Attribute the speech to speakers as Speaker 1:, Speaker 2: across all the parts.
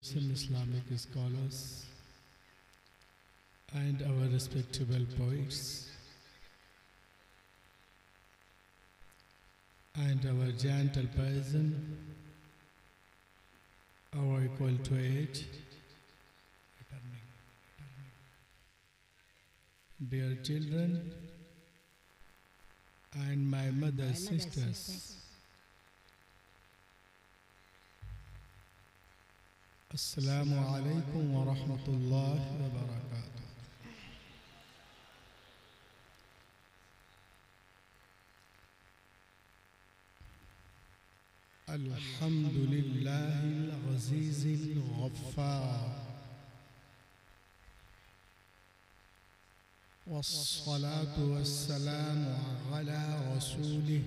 Speaker 1: Some Islamic scholars and our respectable poets and our gentle person, our equal to age, dear children and my mother's sisters. Assalamu alaikum wa rahmatullahi wa barakatuh. Alhamdulillahi al-Aziz al-Ghaffar was-salatu was-salamu ala rasulih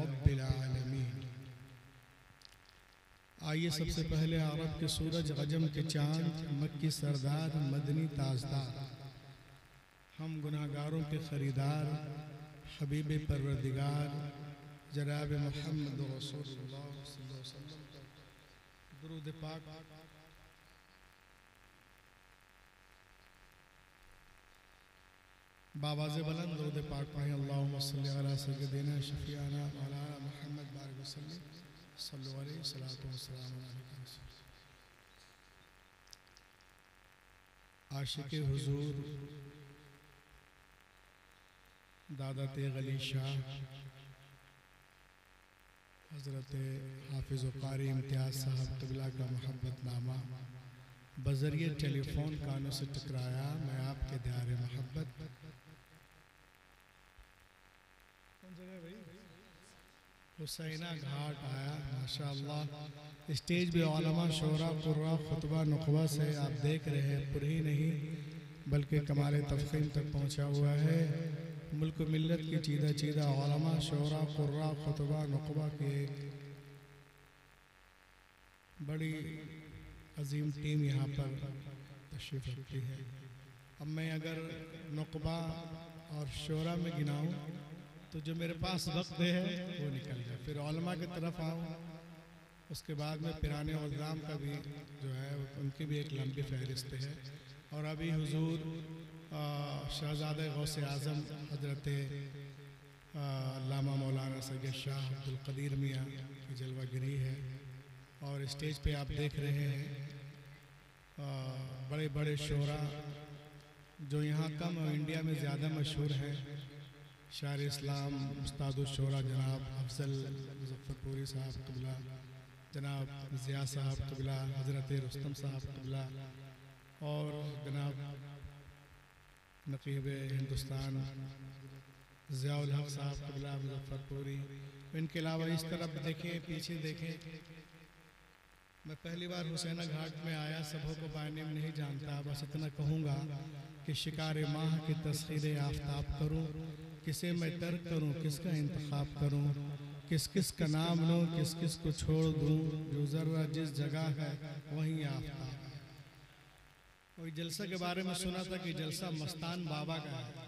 Speaker 1: रब्बिल आलमीन। आइए सबसे पहले अरब के सूरज, गजम के चाँद, मक्की सरदार, मदनी ताजदार, हम गुनाहगारों के खरीदार, हबीब परवरदिगार जनाब मोहम्मद रसूलुल्लाह सल्लल्लाहु अलैहि वसल्लम दुरूद पाक बाबाज़े बुलंद दुरूद पाक पढ़ें। अल्लाहुम्मा सल्लि अला सय्यिदिना शफीअना मौलाना मुहम्मद बारिक वसल्लम सल्लल्लाहु अलैहि सलातो वस्सलाम अलैहि। आशिक़े हुज़ूर दादा तेगली शाह हज़रत हाफिज़ व क़ारी इम्तियाज़ साहब क़िबला का मोहब्बतनामा बज़रिए टेलीफ़ोन कानों से टकराया। मैं आपके द्यारे मोहब्बत हुसैना घाट आया। माशाअल्लाह स्टेज पे उलमा, शोरा, कुर्रा, खुतबा, नुक़बा से आप देख रहे हैं पुर ही नहीं बल्कि कमाल तफ़ख़ीम तक पहुँचा हुआ है। मुल्क मिल्लत की चीदा चीदा उलमा, शोरा, कुर्रा, खुतबा, नुक़बा की एक बड़ी अजीम टीम यहाँ पर तशरीफ़ रखती है। अब मैं अगर नुक़बा और शोरा में गिनाऊँ तो जो मेरे पास वक्त है वो निकल जाए। फिर उलमा की तरफ आऊँ, उसके बाद में पिराने उज़्ज़ाम का भी जो है उनकी भी एक लंबी फहरिस्त है। और अभी हुज़ूर शहज़ादे गौसे आज़म हज़रत अल्लामा मौलाना सैयद शाह अब्दुल क़दीर मियाँ की जलवागिरी है। और स्टेज पे आप देख रहे हैं बड़े बड़े शोरा जो यहाँ कम और इंडिया में ज़्यादा मशहूर हैं। शायर इस्लाम उस्ताद शोरा जनाब अफजल मुज़फ़्फ़रपुरी साहब क़िबला जनाब ज़िया साहब क़िबला, हज़रत रुस्तम साहब क़िबला और जनाब नक़ीब हिंदुस्तान ज़ियाउल हक़ साहब क़िबला मुज़फ़्फ़रपुरी। इनके अलावा इस तरफ देखें, पीछे देखें। मैं पहली बार हुसैना घाट में आया, सबों को बानेम नहीं जानता। बस इतना कहूँगा कि शिकार माह की तस्खीर आफ्ताब करूँ, किसे मैं तर्क करूँ, किसका इंतखाब करूँ, किस किस का नाम लूँ, किस किस को छोड़ दूँ, जो ज़रा जिस जगह है वहीं आफ्ताब है। वही जलसा के बारे में सुना था कि जलसा मस्तान बाबा का है।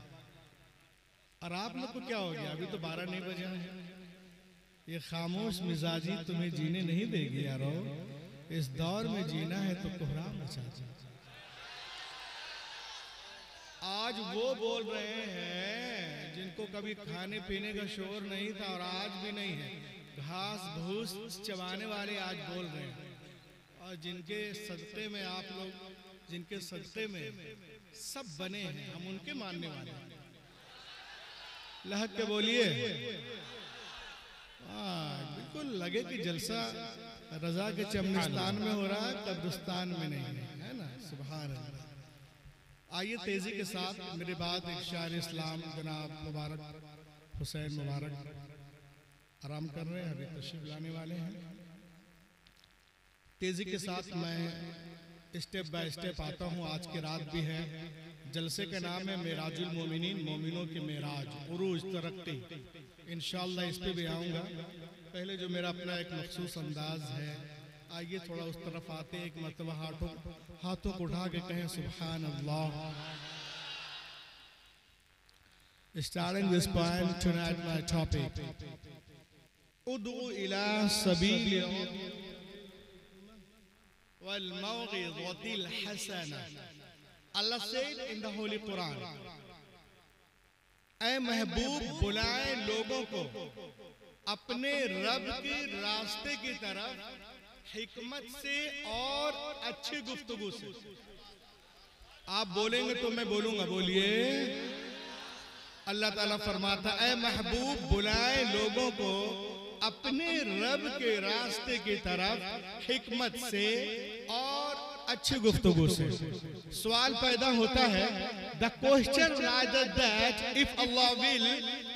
Speaker 1: और आप लोग को क्या हो गया, अभी तो 12 नहीं बजे हैं। ये खामोश मिजाजी तुम्हें जीने नहीं देगी यारो। इस दौर में जीना है तो कोहराम मचा। आज वो बोल रहे हैं जिनको कभी खाने पीने का शोर नहीं था और आज भी नहीं है। घास भूस चबाने वाले आज बोल रहे हैं। और जिनके सदक़े में आप लोग, जिनके सदक़े में सब बने हैं, हम उनके मानने वाले हैं। लहक के बोलिए। बिल्कुल लगे कि जलसा रजा के चमनिस्तान में हो रहा है, कब्रिस्तान में नहीं है ना। सुभान अल्लाह। आइए तेजी के साथ मेरे बाद एक शायर इस्लाम जनाब मुबारक हुसैन मुबारक आराम कर रहे हैं, अभी तशरीफ लाने वाले हैं। तेजी के साथ मैं स्टेप बाय स्टेप आता हूँ। आज की रात भी है, जलसे का नाम है मेराजुल मोमिनीन, मोमिनों के मेराज, उरूज तरक्की। इंशाअल्लाह इस पे भी आऊँगा। पहले जो मेरा अपना एक मखसूस अंदाज है, आइए थोड़ा उस तरफ आते, एक मरतबा हाथों को उठा के कहें सुभान अल्लाह। Starting this poem tonight, my topic, उदू इला सबील वल मौइज़तिल हसना। Allah said in the Holy Quran, ऐ महबूब बुलाए लोगों को अपने रब के रास्ते की तरफ हिकमत से और अच्छी गुफ्तगू से। आप बोलेंगे तो मैं बोलूंगा, बोलिए। अल्लाह ताला फरमाता, ऐ महबूब बुलाए लोगों को अपने रब के रास्ते की तरफ हिकमत से और अच्छी गुफ्तगू से। सवाल पैदा होता है, the question rise that if Allah will,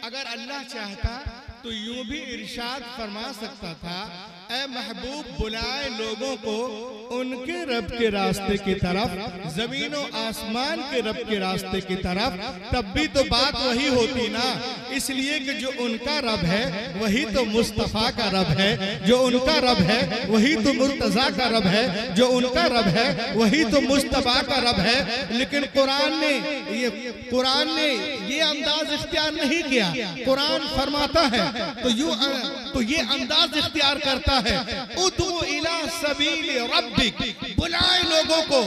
Speaker 1: अगर अल्लाह चाहता तो यूं भी इरशाद फरमा सकता था, ऐ महबूब बुलाए लोगों को उनके रब के रास्ते की तरफ, जमीनों आसमान के रब के रास्ते की तरफ। तब भी तो बात वही होती ना, इसलिए कि जो उनका रब है वही तो मुस्तफा का रब है, जो उनका रब है वही तो मुर्तजा का रब है, जो उनका रब है वही तो मुस्तफा का रब है। लेकिन कुरान ने ये अंदाज इख्तियार नहीं किया। कुरान फरमाता है तो ये अंदाज इख्तियार करता है, उदू इला सबील रब्बिक, बुलाए लोगों को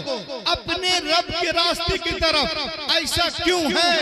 Speaker 1: अपने रब के रास्ते की तरफ। ऐसा क्यों है?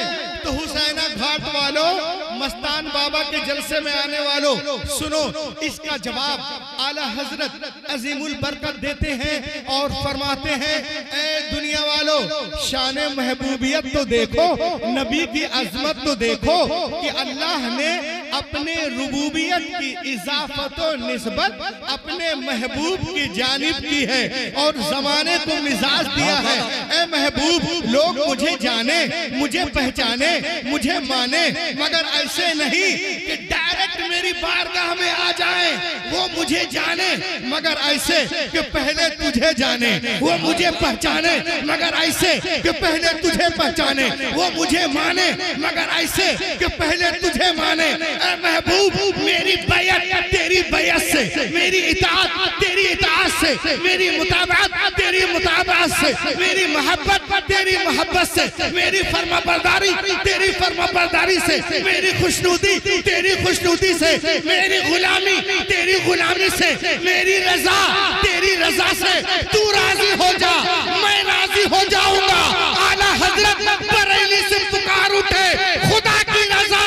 Speaker 1: तो हुसैना घाट वालों, मस्तान बाबा के जलसे में आने वालों, सुनो इसका जवाब आला हजरत अजीमुल बरकत देते हैं और फरमाते हैं, ऐ दुनिया वालों, शान महबूबियत तो देखो, नबी की अजमत तो देखो कि अल्लाह ने अपने रुबूबियत की इजाफत और निस्बत अपने महबूब की जानिब की है और जमाने को मिजाज दिया है। ऐ महबूब, लोग मुझे जाने, मुझे पहचाने, मुझे माने, मगर ऐसे नहीं कि डायरेक्ट मेरी बारगाह में आ जाए। वो मुझे जाने मगर ऐसे कि पहले तुझे जाने, वो मुझे पहचाने मगर ऐसे कि पहले तुझे पहचाने, वो मुझे माने मगर ऐसे कि पहले तुझे माने। ऐ महबूब, मेरी बैयत तेरी बैयत से, मेरी इताअत तेरी इताअत से, मेरी मुताबात तेरी मुताबात से, मेरी मोहब्बत तेरी मोहब्बत से, मेरी फर्माबरदारी तेरी फर्माबरदारी से, मेरी खुशनुदी तेरी खुशनुदी से, मेरी गुलामी तेरी गुलामी से, मेरी रजा तेरी रजा से। तू राजी हो जा, मैं राजी हो जाऊंगा। आला हजरत बरेली से पुकार उठे, खुदा की रजा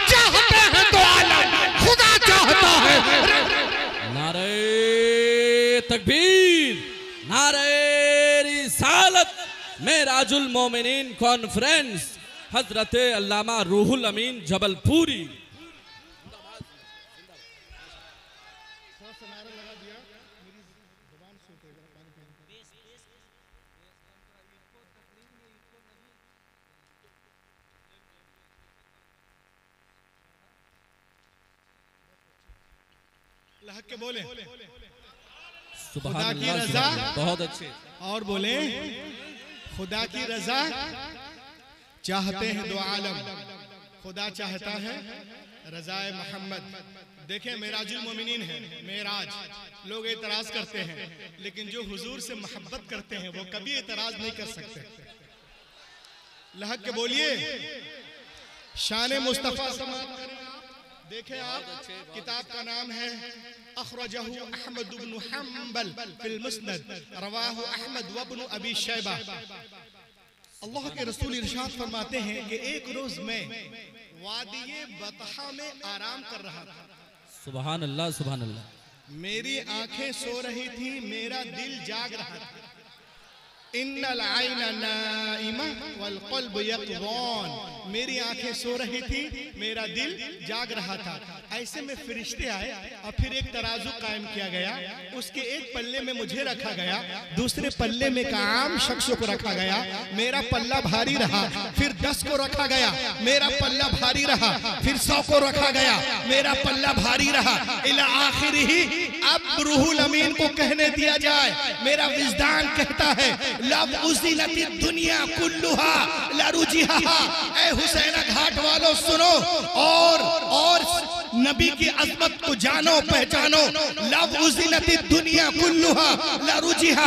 Speaker 1: चाहते हैं तो आलम खुदा चाहता है।
Speaker 2: नारे तकबीर, नारे रिसालत। मेराजुल मोमिनीन कॉन्फ्रेंस हजरत अल्लामा रूहुल अमीन जबलपुरी।
Speaker 1: लहक के बोले
Speaker 2: सुभान
Speaker 1: खुदा की
Speaker 2: अल्लाह,
Speaker 1: रजा।
Speaker 2: सुभान अल्लाह। बहुत अच्छे।
Speaker 1: और बोले खुदा की रजा चाहते हैं दो आलम, खुदा चाहता है रजाए मोहम्मद। देखें मेराजुल मोमिनीन है, मेराज लोग एतराज करते हैं, लेकिन जो हुजूर से मोहब्बत करते हैं वो कभी एतराज नहीं कर सकते। लहक के बोलिए शान मुस्तफा समात करें। देखें आप, किताब का नाम है अखरजहु अहमद इब्न हंबल फिल मुस्नद रवाहु अहमद व इब्न अबी शैबा। अल्लाह के रसूल इरशाद फरमाते हैं कि एक रोज मैं वादिये बतहा में आराम कर रहा था।
Speaker 2: सुभान अल्लाह, सुभान अल्लाह।
Speaker 1: मेरी आंखें सो रही थी, मेरा दिल जाग रहा था। इन्नल आइना नाइमा वल क़ल्ब यक़ज़ान। मेरी आंखें सो रही थी, मेरा दिल जाग रहा था। ऐसे में फरिश्ते आए और फिर एक तराजू कायम किया गया। उसके एक पल्ले में मुझे रखा गया, दूसरे पल्ले में एक आम शख्स को रखा गया। मेरा पल्ला भारी रहा। फिर 10 को रखा गया, मेरा पल्ला भारी रहा। फिर 100 को रखा गया, मेरा पल्ला भारी रहा। इला आखिर ही अब रूहुल अमीन को कहने दिया जाए। मेरा विजदान कहता है लब उज़िलती दुनिया कुल्लुहा लरुजिहा। ऐ हुसैना घाट वालों सुनो और नबी की अज़मत को जानो पहचानो। लब उज़िलती दुनिया कुल्लुहा लरुजिहा।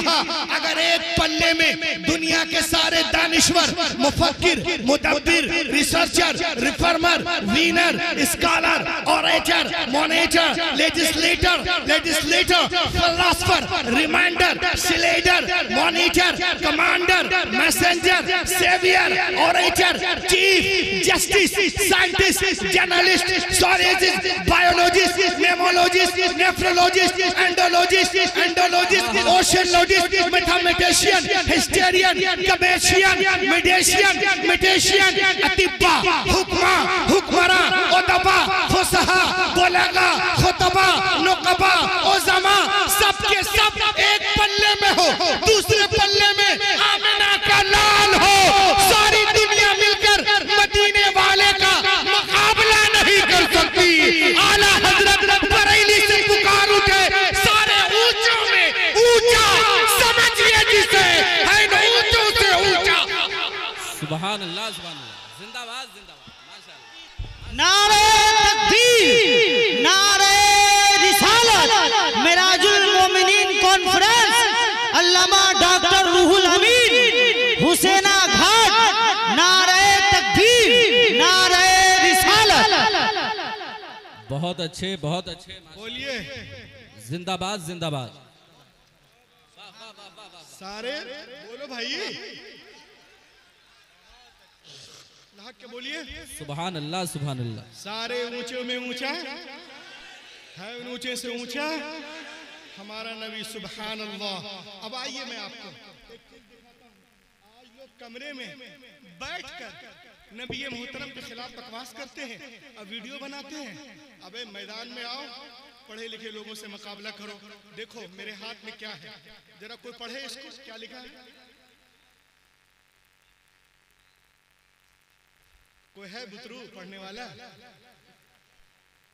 Speaker 1: अगर एक पल्ले में दुनिया के सारे दानिश्वर, मुफक्किर, मुदब्बिर, researcher, reformer, winner, scholar, orator, monitor, legislator, philosopher, reminder, सिलेडर, monitor, commander, messenger, saviour, orator, chief justice, scientist, journalist, zoologist, biologist, नेमोलॉजिस्ट, नेफ्रोलॉजिस्ट, एंडोलॉजिस्ट, ओशियनोलॉजिस्ट, मैथमेटिशियन, हिस्टोरियन, कमेशियन, मेडिशियन, अतिब्बा, हुक्मरा, उदबा, फुसहा, बुलगा, खुतबा, नुकबा, उज़मा, सबके सब एक पल्ले में हो, दूसरे पल्ले में आमिना का लाल हो। सारी दुनिया मिलकर मदीने वाले का मुकाबला नहीं कर सकती। आला हजरत बरेली से पुकार उठे, सारे ऊंचों में ऊंचा समझिए जिसे है न ऊंचों से ऊंचा।
Speaker 2: सुभान अल्लाह, सुभान अल्लाह। जिंदाबाद, जिंदाबाद, माशाअल्लाह।
Speaker 3: नारे तकबीर, नारे रिसालत, मेराजुल मोमिनीन कॉन्फ्रेंस, अल्लामा डॉक्टर रूहुल अमीन, हुसैना घाट। नारे तकबीर, नारे रिसालत।
Speaker 2: बहुत अच्छे, बहुत अच्छे।
Speaker 1: बोलिए
Speaker 2: जिंदाबाद, जिंदाबाद।
Speaker 1: सारे बोलो भाई, लहक के बोलिए
Speaker 2: सुभान अल्लाह, सुभान अल्लाह।
Speaker 1: सारे ऊंचे में ऊंचा है, ऊंचे से ऊंचा हमारा नबी। सुभान अल्लाह। अब आइए मैं आपको, आज लोग कमरे में बैठकर नबी मोहतरम के खिलाफ बकवास करते हैं, अब वीडियो बनाते हैं। अबे मैदान में आओ, पढ़े लिखे लोगों से मुकाबला करो। देखो मेरे हाथ में क्या है, जरा कोई पढ़े इसको, क्या लिखा है? कोई है बुतरू पढ़ने वाला?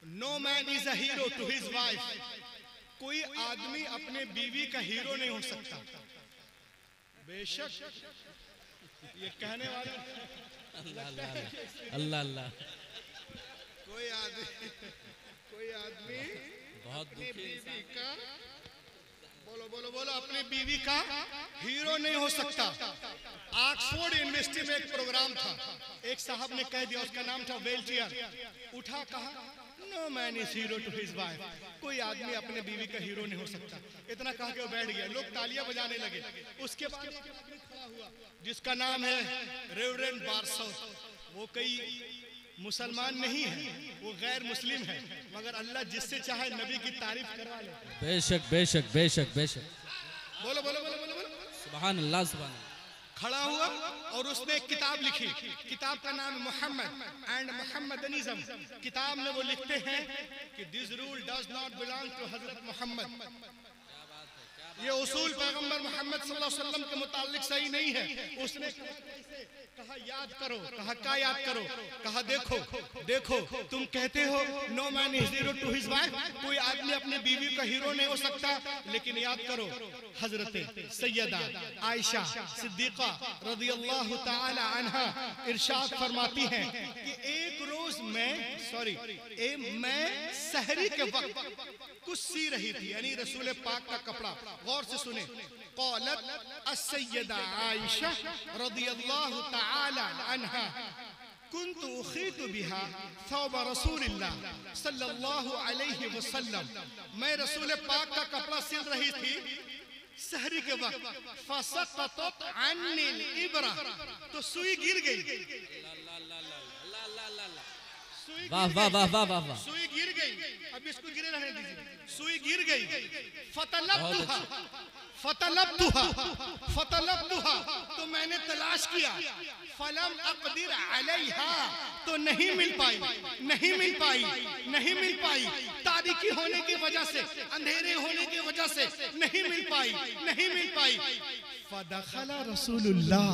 Speaker 1: No man is a hero to his wife. कोई आदमी अपने बीवी का हीरो नहीं हो सकता। बेशक ये कहने वाला
Speaker 2: अल्लाह अल्लाह अल्लाह।
Speaker 1: कोई आदमी
Speaker 2: बहुत
Speaker 1: अपनी बीवी का, बोलो बोलो बोलो, अपनी बीवी का हीरो नहीं हो सकता। ऑक्सफोर्ड यूनिवर्सिटी में एक प्रोग्राम था, एक साहब ने कह दिया, उसका नाम था वेल्टियर। उठा कहा no man is hero to his wife. कोई आदमी अपने बीवी का हीरो नहीं हो सकता। इतना कह के वो बैठ गया, लोग तालियां बजाने लगे। उसके बाद एक आदमी खड़ा हुआ जिसका नाम है रेवरेंड बारसो। वो कई मुसलमान नहीं है, वो गैर मुस्लिम है, मगर अल्लाह जिससे चाहे नबी की तारीफ करवा ले।
Speaker 2: बेशक, बेशक, बेशक, बेशक।
Speaker 1: बोलो बोलो बोलो बोलो बोलो।
Speaker 2: सुभान अल्लाह, सुभान अल्लाह।
Speaker 1: खड़ा हुआ और उसने एक किताब लिखी। किताब का नाम मोहम्मद एंड मोहम्मदनिज्म। किताब में वो लिखते हैं कि this rule does not belong to Hazrat Muhammad. ये उसूल पैगंबर मोहम्मद सल्लल्लाहु अलैहि वसल्लम के मुतालिक सही नहीं है। उसने कहा याद करो, कहा क्या याद करो, कहा देखो देखो तुम कहते हो no man is hero to his wife, कोई आदमी अपने बीवी का हीरो नहीं हो सकता, लेकिन याद करो हजरत सैयदा आयशा सिद्दीका रज़ियल्लाहु ताला अन्हा इरशाद फरमाती हैं कि एक रोज मैं सहरी के वक्त कुछ सी रही थी, यानी रसूल पाक का कपड़ा। गौर से सुने, क़ालत अस्सय्यदा आयशा रज़ियल्लाहु ताला अन्हा कुन्तु उखीतु बिहा थौब रसूलिल्लाह सल्लल्लाहु अलैहि वसल्लम, मैं रसूल पाक का कपड़ा सिल रही थी सहरी के वक्त, फसक़तत अन्निल इब्रा, तो सुई गिर गई।
Speaker 2: वाह वाह वाह वाह वाह वाह,
Speaker 1: सुई गिर गई, अब इसको गिरे रहने दीजिए, सुई गिर गई। फतलब्तुहा, तो मैंने तलाश किया, फलम अक़दिर अलैहा, तो नहीं मिल पाई। तारीकी होने की वजह से, अंधेरे होने की वजह से नहीं मिल पाई। फदखल रसूलुल्लाह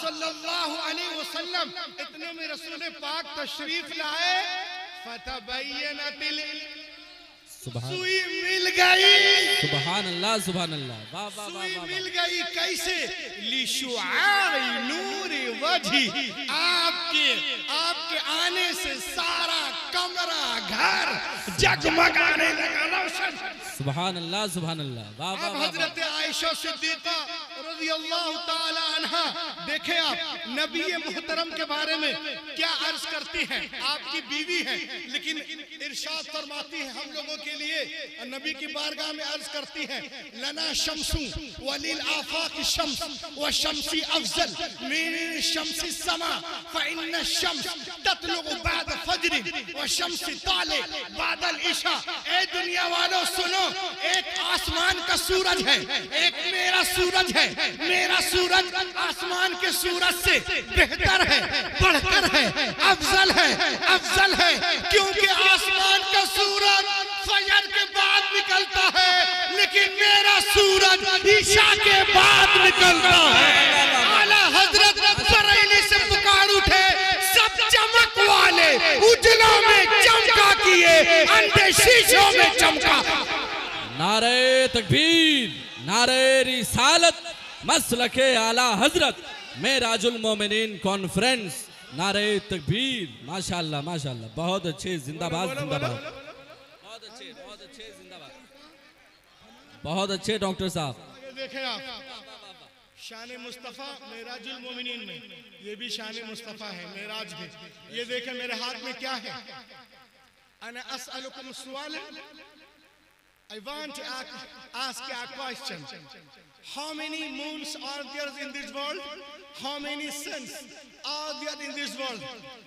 Speaker 1: सल्लल्लाहु अलैहि वसल्लम, इतने में रसूल पाक तशरीफ लाए, फतबय्यनतिल, सुई मिल गई।
Speaker 2: सुभान अल्लाह सुभान अल्लाह, वाह वाह वाह,
Speaker 1: सुई मिल गई। कैसे? लिशुआई नूरी वजही, आपके आने से सारा कमरा घर जगमगाने लगा रोशन।
Speaker 2: सुभान अल्लाह सुभान अल्लाह, वाह वाह।
Speaker 1: अब हजरत आयशा सिद्दीका रज़ियल्लाहु ताला अन्हा, देखे आप नबी मुहतरम के बारे में क्या अर्ज करती हैं। आपकी बीवी है, लेकिन इरशाद फरमाती है हम लोगों के लिए, नबी की बारगाह में अर्ज करती हैं, लना शम्सु वलिल आफाक शम्स व शम्सी अफजल मिन शम्सी समा फइन्न शम्स ततलुगु बाद फज्र व शम्सी ताले बादल इशा। ए दुनिया वालों सुनो, एक आसमान का सूरज है, एक मेरा सूरज है। मेरा सूरज आसमान के सूरज से बेहतर है, बढ़कर है, अफजल है, क्योंकि आसमान का सूरज फजर के बाद निकलता है, लेकिन मेरा सूरज ईशा के बाद निकलता है। आला हजरत बरेली से पुकार उठे, सब चमक वाले उजलों में चमका किए, अंधे शीशों में चमका।
Speaker 2: नारे तकबीर, नारे रिसालत, मसलके आला हजरत मेराजुल मोमिनीन कॉन्फ्रेंस, नारे तकबीर। माशाअल्लाह माशाअल्लाह, बहुत अच्छे, जिंदाबाद जिंदाबाद, बहुत अच्छे जिंदाबाद, बहुत अच्छे डॉक्टर साहब।
Speaker 1: देखें आप, शान मुस्तफ़ा मेराजुल मोमिनीन में, ये भी शान मुस्तफ़ा है, मेराज भी। ये देखें मेरे हाथ में क्या है, अना अस्अलुकुम सुआल, I want to ask you a question. How many moons are there in this world? How many suns are there in this world?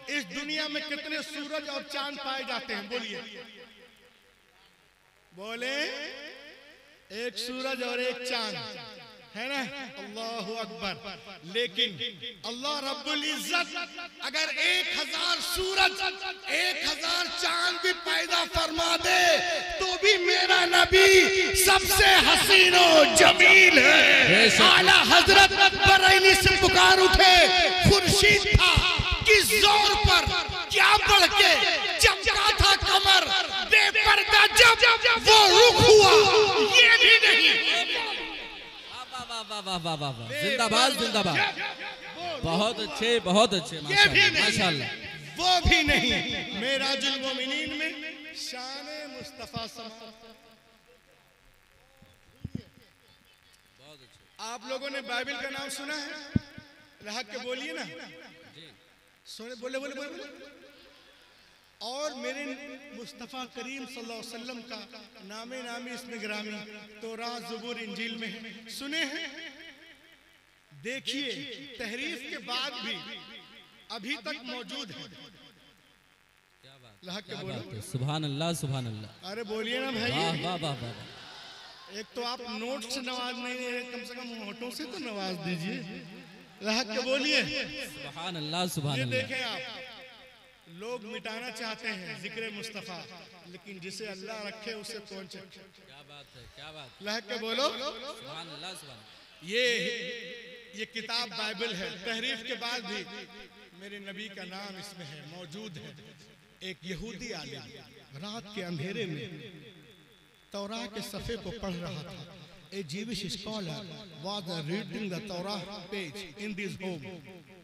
Speaker 1: इस दुनिया में कितने सूरज और चांद पाए जाते हैं? बोलिए, बोले। एक सूरज और एक चांद है ना, अल्लाहु अकबर। लेकिन अल्लाह रब्बुल इज्जत अगर 1000 सूरज 1000 चांद भी पैदा फरमा दे, तो भी मेरा नबी सबसे हसीनो जमील है। आला हजरत बरेली से पुकार उठे, खुर्शीद था किस जोर पर क्या बढ़ के चमका था कमर, बेपर्दा जब वो रुख हुआ, ये भी नहीं।
Speaker 2: वाह वाह वाह वाह, जिंदाबाद जिंदाबाद, बहुत अच्छे माशाअल्लाह।
Speaker 1: वो भी नहीं, मेराजुल मोमिनीन में शान मुस्तफा बहुत अच्छे। आप लोगों ने बाइबल का नाम सुना है? रहक के बोलिए ना, सुने, बोले बोले बोले, बोले। और मेरे मुस्तफ़ा करीम सल्लल्लाहु अलैहि वसल्लम का नामे नामी इसमें ग्रामी तौरात ज़बूर इंजील में है, सुने हैं। देखिए, तहरीफ के बाद भी अभी तक मौजूद है।
Speaker 2: क्या बात है, सुभान अल्लाह सुभान अल्लाह।
Speaker 1: अरे बोलिए ना भाई,
Speaker 2: वाह वाह वाह वाह।
Speaker 1: एक तो आप नोट से नवाज नहीं रहे, कम से कम होठों से तो नवाज दीजिए। रहक के बोलिए
Speaker 2: सुभान अल्लाह सुभान अल्लाह।
Speaker 1: देखें आप, लोग मिटाना चाहते हैं जिक्र मुस्तफा, लेकिन जिसे अल्लाह रखे उसे कौन चखे।
Speaker 2: क्या बात है, क्या बात।
Speaker 1: लह के बोलो
Speaker 2: सुभान अल्लाह, सुभान।
Speaker 1: ये किताब बाइबल है। तहरीफ के बाद भी मेरे नबी का नाम इसमें है, मौजूद है। एक यहूदी आलिम रात के अंधेरे में तौराह के सफ़े को पढ़ रहा था। A Jewish scholar was reading the Torah page in this home.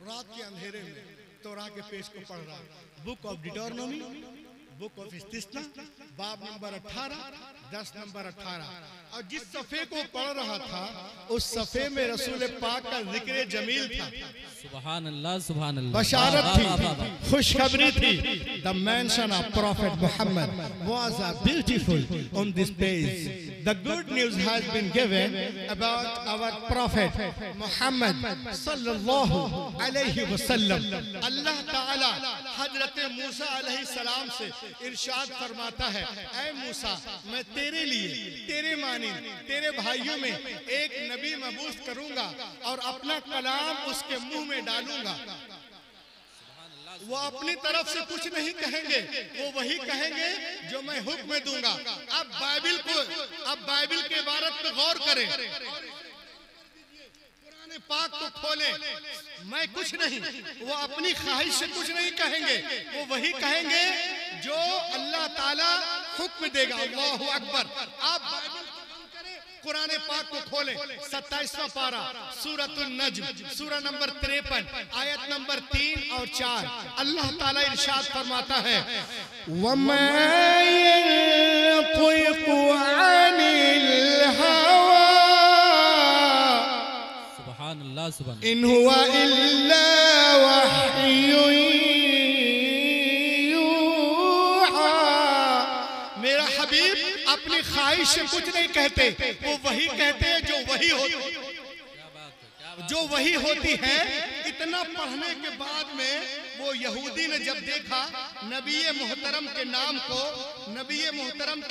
Speaker 1: रात के अंधेरे में तौराह के पेज को पढ़ रहा। बुक ऑफ डिटोरनोमी, बुक ऑफ इस्तिस्ना, बाब नंबर 18, 10 नंबर 18। और जिस सफ़े को पढ़ रहा था उस सफ़े में रसूल पाक का जिक्र जमील था।
Speaker 2: सुभान अल्लाह, सुभान अल्लाह।
Speaker 1: बशारत थी, खुशखबरी थी। The mention of Prophet Muhammad was beautiful on this page. The good news has been given about our Prophet Muhammad sallallahu alaihi wasallam. अल्लाह ताला हजरत मूसा अलैहि सलाम से इरशाद फरमाता है, ऐ मूसा, मैं तेरे लिए, तेरे मानिंद, तेरे भाइयों में एक नबी मबूस करूंगा और अपना कलाम उसके मुंह में डालूंगा। वो अपनी तरफ से कुछ नहीं कहेंगे, वो वही कहेंगे जो मैं हुक्म दूंगा। अब बाइबिल के इबारत पे गौर करें, कुरान पाक को खोलें। मैं कुछ नहीं, वो अपनी ख्वाहिश से कुछ नहीं कहेंगे, वो वही कहेंगे जो अल्लाह ताला हुक्म देगा। अल्लाहु अकबर। आप कुरान पाक को खोलें, 27वां पारा, सूरतुन नज्म, सूरा नंबर 53, आयत नंबर 3 और 4। अल्लाह ताला इरशाद फरमाता है, वमा यंतिकु अनिल हवा,
Speaker 2: सुभान अल्लाह, सुभान।
Speaker 1: इन हुवा इल्ला वह्युन यूहा। मेरा हबीब अपनी ख्वाहिश से कुछ नहीं कहते, वो वही कहते हैं जो वही होती, जो वही होती है। इतना पढ़ने के बाद में वो यहूदी ने जब देखा नबी मोहतरम के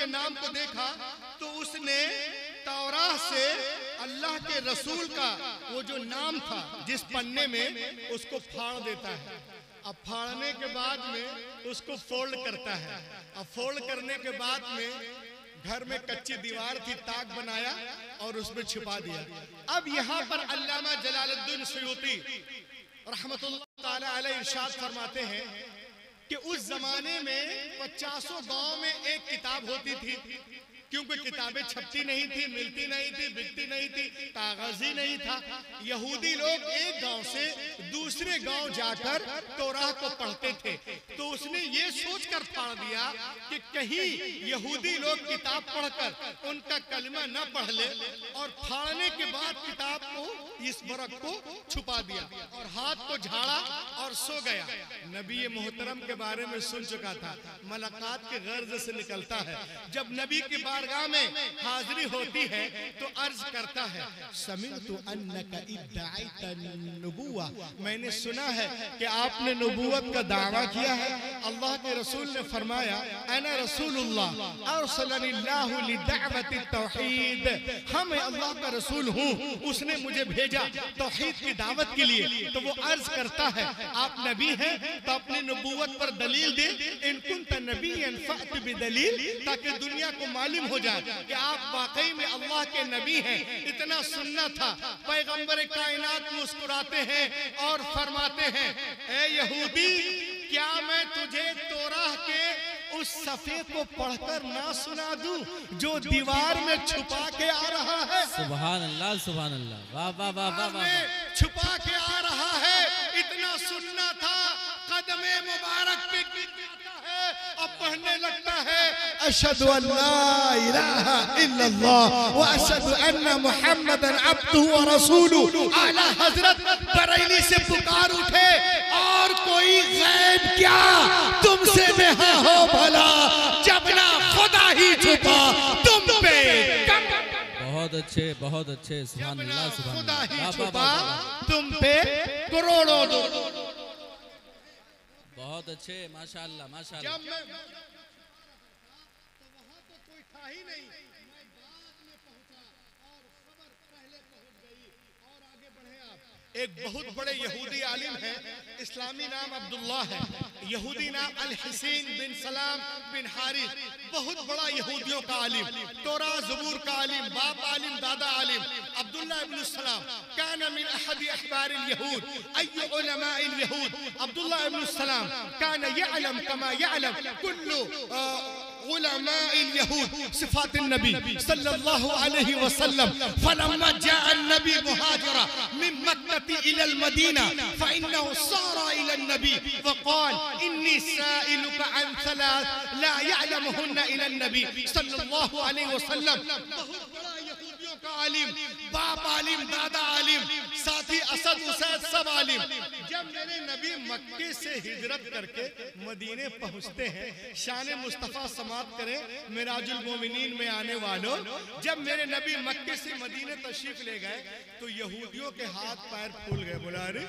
Speaker 1: नाम को देखा तो उसने तौराह से अल्लाह के रसूल का वो जो नाम था जिस पन्ने में, उसको फाड़ देता है। अब फाड़ने के बाद में उसको फोल्ड करता है। अब फोल्ड करने के बाद में घर में कच्ची दीवार थी, ताक बनाया और उसमें छिपा दिया। अब यहाँ पर अल्लामा जलालुद्दीन सुयूती रहमतुल्लाह ताला अलैह इरशाद फरमाते हैं कि उस जमाने में 50 गांव में एक किताब होती थी, क्योंकि किताबें छपती नहीं थी, मिलती नहीं थी, बिकती नहीं थी, कागज ही नहीं था। यहूदी लोग एक गांव से दूसरे गांव जाकर तौराह को पढ़ते थे। तो उसने ये सोचकर फाड़ दिया कि कहीं यहूदी लोग किताब पढ़कर उनका कलमा न पढ़ ले, और फाड़ने के बाद किताब को, इस बरक को छुपा दिया और हाथ को झाड़ा और सो गया। नबी मोहतरम के बारे में सुन चुका था, मुलाकात के गर्ज से निकलता है। जब नबी के बारगाह में हाजिरी होती है तो अर्ज करता है, समिअतु अन्नका इद्दाइता नबुव्वा, मैंने सुना है कि आपने नबूवत का दावा किया है। अल्लाह के रसूल ने फरमाया, अना रसूलुल्लाह अरसलनिल्लाहु लिदअवति तौहीद, हम अल्लाह का रसूल हूँ, उसने मुझे भेजा तौहीद की दावत के लिए। तो वो अर्ज करता है, आप नबी हैं तो अपनी नबूवत पर दलील दे, इन कुंत नबिय्यन फअत बिदलील, ताकि दुनिया को मालूम हो जाए कि आप वाकई में अल्लाह के नबी हैं। इतना सुनना था। पैगंबर कायनात मुस्कुराते हैं और फरमाते हैं, ए यहूदी, क्या मैं तुझे तौराह के उस सफ़े को पढ़कर ना सुना दूं जो दीवार में छुपा के आ रहा है।
Speaker 2: सुभान अल्लाह, सुभान अल्लाह। वाह वाह वाह वाह वाह।
Speaker 1: छुपा के आ रहा है, इतना सुनना था। कदमे मुबारक पे अब पढ़ने लगता है, अशहदु अल्ला इलाहा इल्लल्लाह व अशहदु अन्ना मुहम्मदन अब्दुहु व रसूलुहु। आला हजरत बरेली से पुकार उठे, और कोई गैब क्या तुमसे नेहा हो भला, जब ना खुदा ही छुपा तुम पे।
Speaker 2: बहुत अच्छे, बहुत अच्छे। सुभान अल्लाह, सुभान
Speaker 1: खुदा ही
Speaker 2: अल्लाह।
Speaker 1: छुपा तुम पे करोड़ों दो।
Speaker 2: बहुत अच्छे, माशाअल्लाह, माशाअल्लाह।
Speaker 1: जब मैं तो वहां तो कोई था ही नहीं, मैं बाद में पहुंचा और खबर पहले पहुंच गई। और आगे बढ़े आप। एक बहुत बड़े यहूदी आलिम है, इस्लामी नाम अब्दुल्ला है, यहूदी नाम अल हुसैन बिन सलाम बिन हारिस, बहुत बड़ा यहूदियों का आलिम, तोरा ज़बूर का आलिम, बाप आलिम दादा आलिम, अब्दुल्ला इब्न सलाम कान मिन अहद अखबार यहूद अय्य उलमा यहूद। अब्दुल्ला इब्न सलाम कान यअलम कमा यअलम कुल्लु उलमा यहूद सिफात नबी सल्लल्लाहु अलैहि वसल्लम। फलम्मा जाअ नबी मुहाजिरा मिन मक्का इला मदीना फइन्नहु सारा इला नबी वक़ाल इन्नी साइलुका अन सलास ला यअलमुहुन्ना इला नबी सल्लल्लाहु अलैहि वसल्लम। बहुत बड़ा यहूदियों का आलिम, बाप आलिम दादा आलिम, साथी असद उसैद सब आलिम। जब मेरे नबी मक्के से हिजरत करके मदीने पहुंचते हैं, शान मुस्तफ़ा समाप्त करें मिराजुल मोमिनीन में आने वालों, जब मेरे नबी मक्के से मदीने तशरीफ ले गए तो यहूदियों के हाथ पैर फूल गए। बोला अरे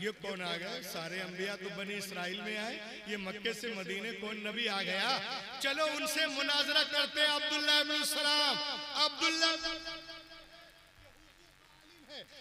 Speaker 1: ये कौन आ गया? सारे अंबिया तो बनी इसराइल में आए, ये मक्के से मदीने कौन नबी आ गया? चलो उनसे मुनाजरा करते हैं। अब्दुल्ला इब्न सलाम, अब्दुल्ला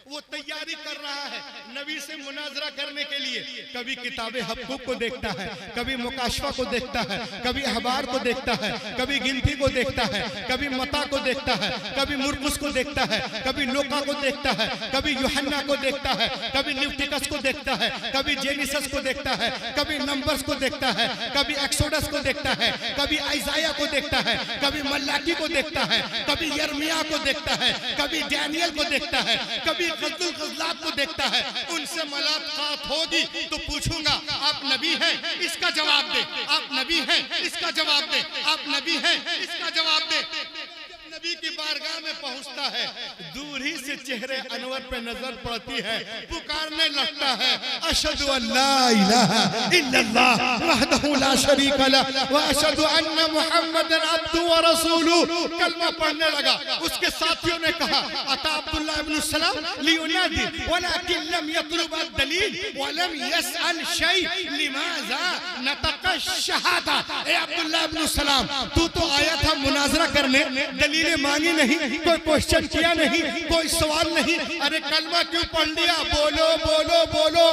Speaker 1: वो तैयारी कर रहा है नबी से मुनाजरा करने के लिए। कभी किताबे हक़ूक़ को देखता है, कभी मुकाशफा को देखता है, कभी अखबार को देखता है, कभी गिनती को देखता है, कभी मता को देखता है, कभी मुरकुस को देखता है, कभी लोका को देखता है, कभी यूहन्ना को देखता है, कभी न्यूटिकस को देखता है, कभी जेनिसस को देखता है, कभी नंबर्स को देखता है, कभी एक्सोडस को देखता है, कभी आइजाया को देखता है, कभी मल्लाकी को देखता है, कभी यर्मिया को देखता है, कभी डैनियल को देखता है, कभी गज़ल गज़लात को देखता है। उनसे मुलाकात होगी तो पूछूंगा आप नबी हैं? इसका जवाब दे। आप नबी हैं? इसका जवाब दे। आप नबी हैं? इसका जवाब दे। नबी की बारगाह में पहुंचता है, दूर ही से चेहरे अनवर पे नजर पड़ती है, पुकारने लगता है अशहदु अल्ला इलाहा इल्लल्लाह वहदहु ला शरीका लह व अशहदु अन्ना मुहम्मदन अब्दुहु व रसूलुहु। कलमा पढ़ने लगा। उसके साथियों ने कहा अता अब्दुल्ला इब्न सलाम लियुनादी वलाकिन लम यतलब अद-दलील व लम यसअल शै लिमाज़ा नतक़ शहादा। ए अब्दुल्ला इब्न सलाम, तू तो आया था मुनाजरा करने, दलीलें मांगी नहीं, कोई क्वेश्चन किया नहीं, कोई सवाल नहीं, अरे कलमा क्यों पढ़ लिया? बोलो बोलो बोलो।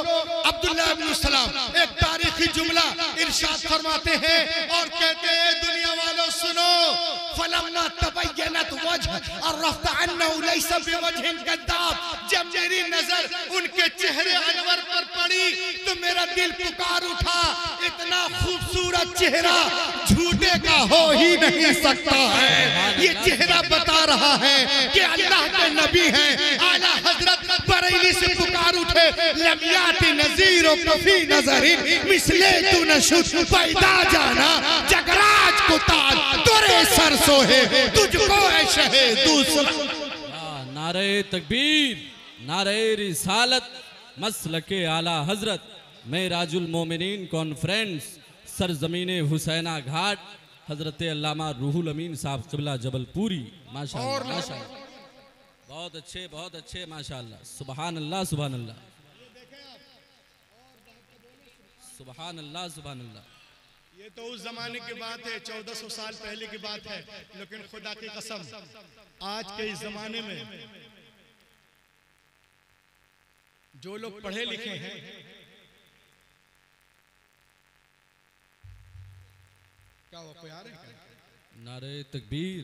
Speaker 1: अब्दुल्ला इब्न सलाम एक तारीखी जुमला इरशाद फरमाते हैं और कहते हैं दुनिया वालों सुनो। फलम्मा तबय्यनत वजह अरफ्त अन्नहु लैसा बिवजहिन कद्दाब। जब मेरी नजर उनके चेहरे अनवर पर पड़ी तो मेरा दिल पुकार उठा, इतना खूबसूरत चेहरा झूठे का हो ही नहीं सकता है। ये चेहरा बता रहा है कि अल्लाह के नबी हैं। आला हजरत बरेली से पुकार उठे लमियात नज़ीर और कफी नजरिन मिसले तू नशुद पैदा जाना जगराज को ताज तोरे सर सोहे तुझको ऐ शहे दूसरा।
Speaker 2: नारे तकबीर, नारे रिसालत, मसलके आला हजरत मेराजुल मोमिनीन कॉन्फ्रेंस सरजमीने हुसैना घाट हजरत अल्लामा रूहुल अमीन साहब क़िबला जबलपुरी। माशाअल्लाह माशाअल्लाह, बहुत अच्छे माशाअल्लाह। सुभान अल्लाह सुभान अल्लाह सुभान अल्लाह सुभान अल्लाह।
Speaker 1: ये तो उस जमाने की बात है, 1400 साल पहले की बात है, लेकिन खुदा की कसम आज के इस जमाने में जो लोग पढ़े लिखे हैं, क्या वो कोई आ रहे हैं?
Speaker 2: नारे तकबीर,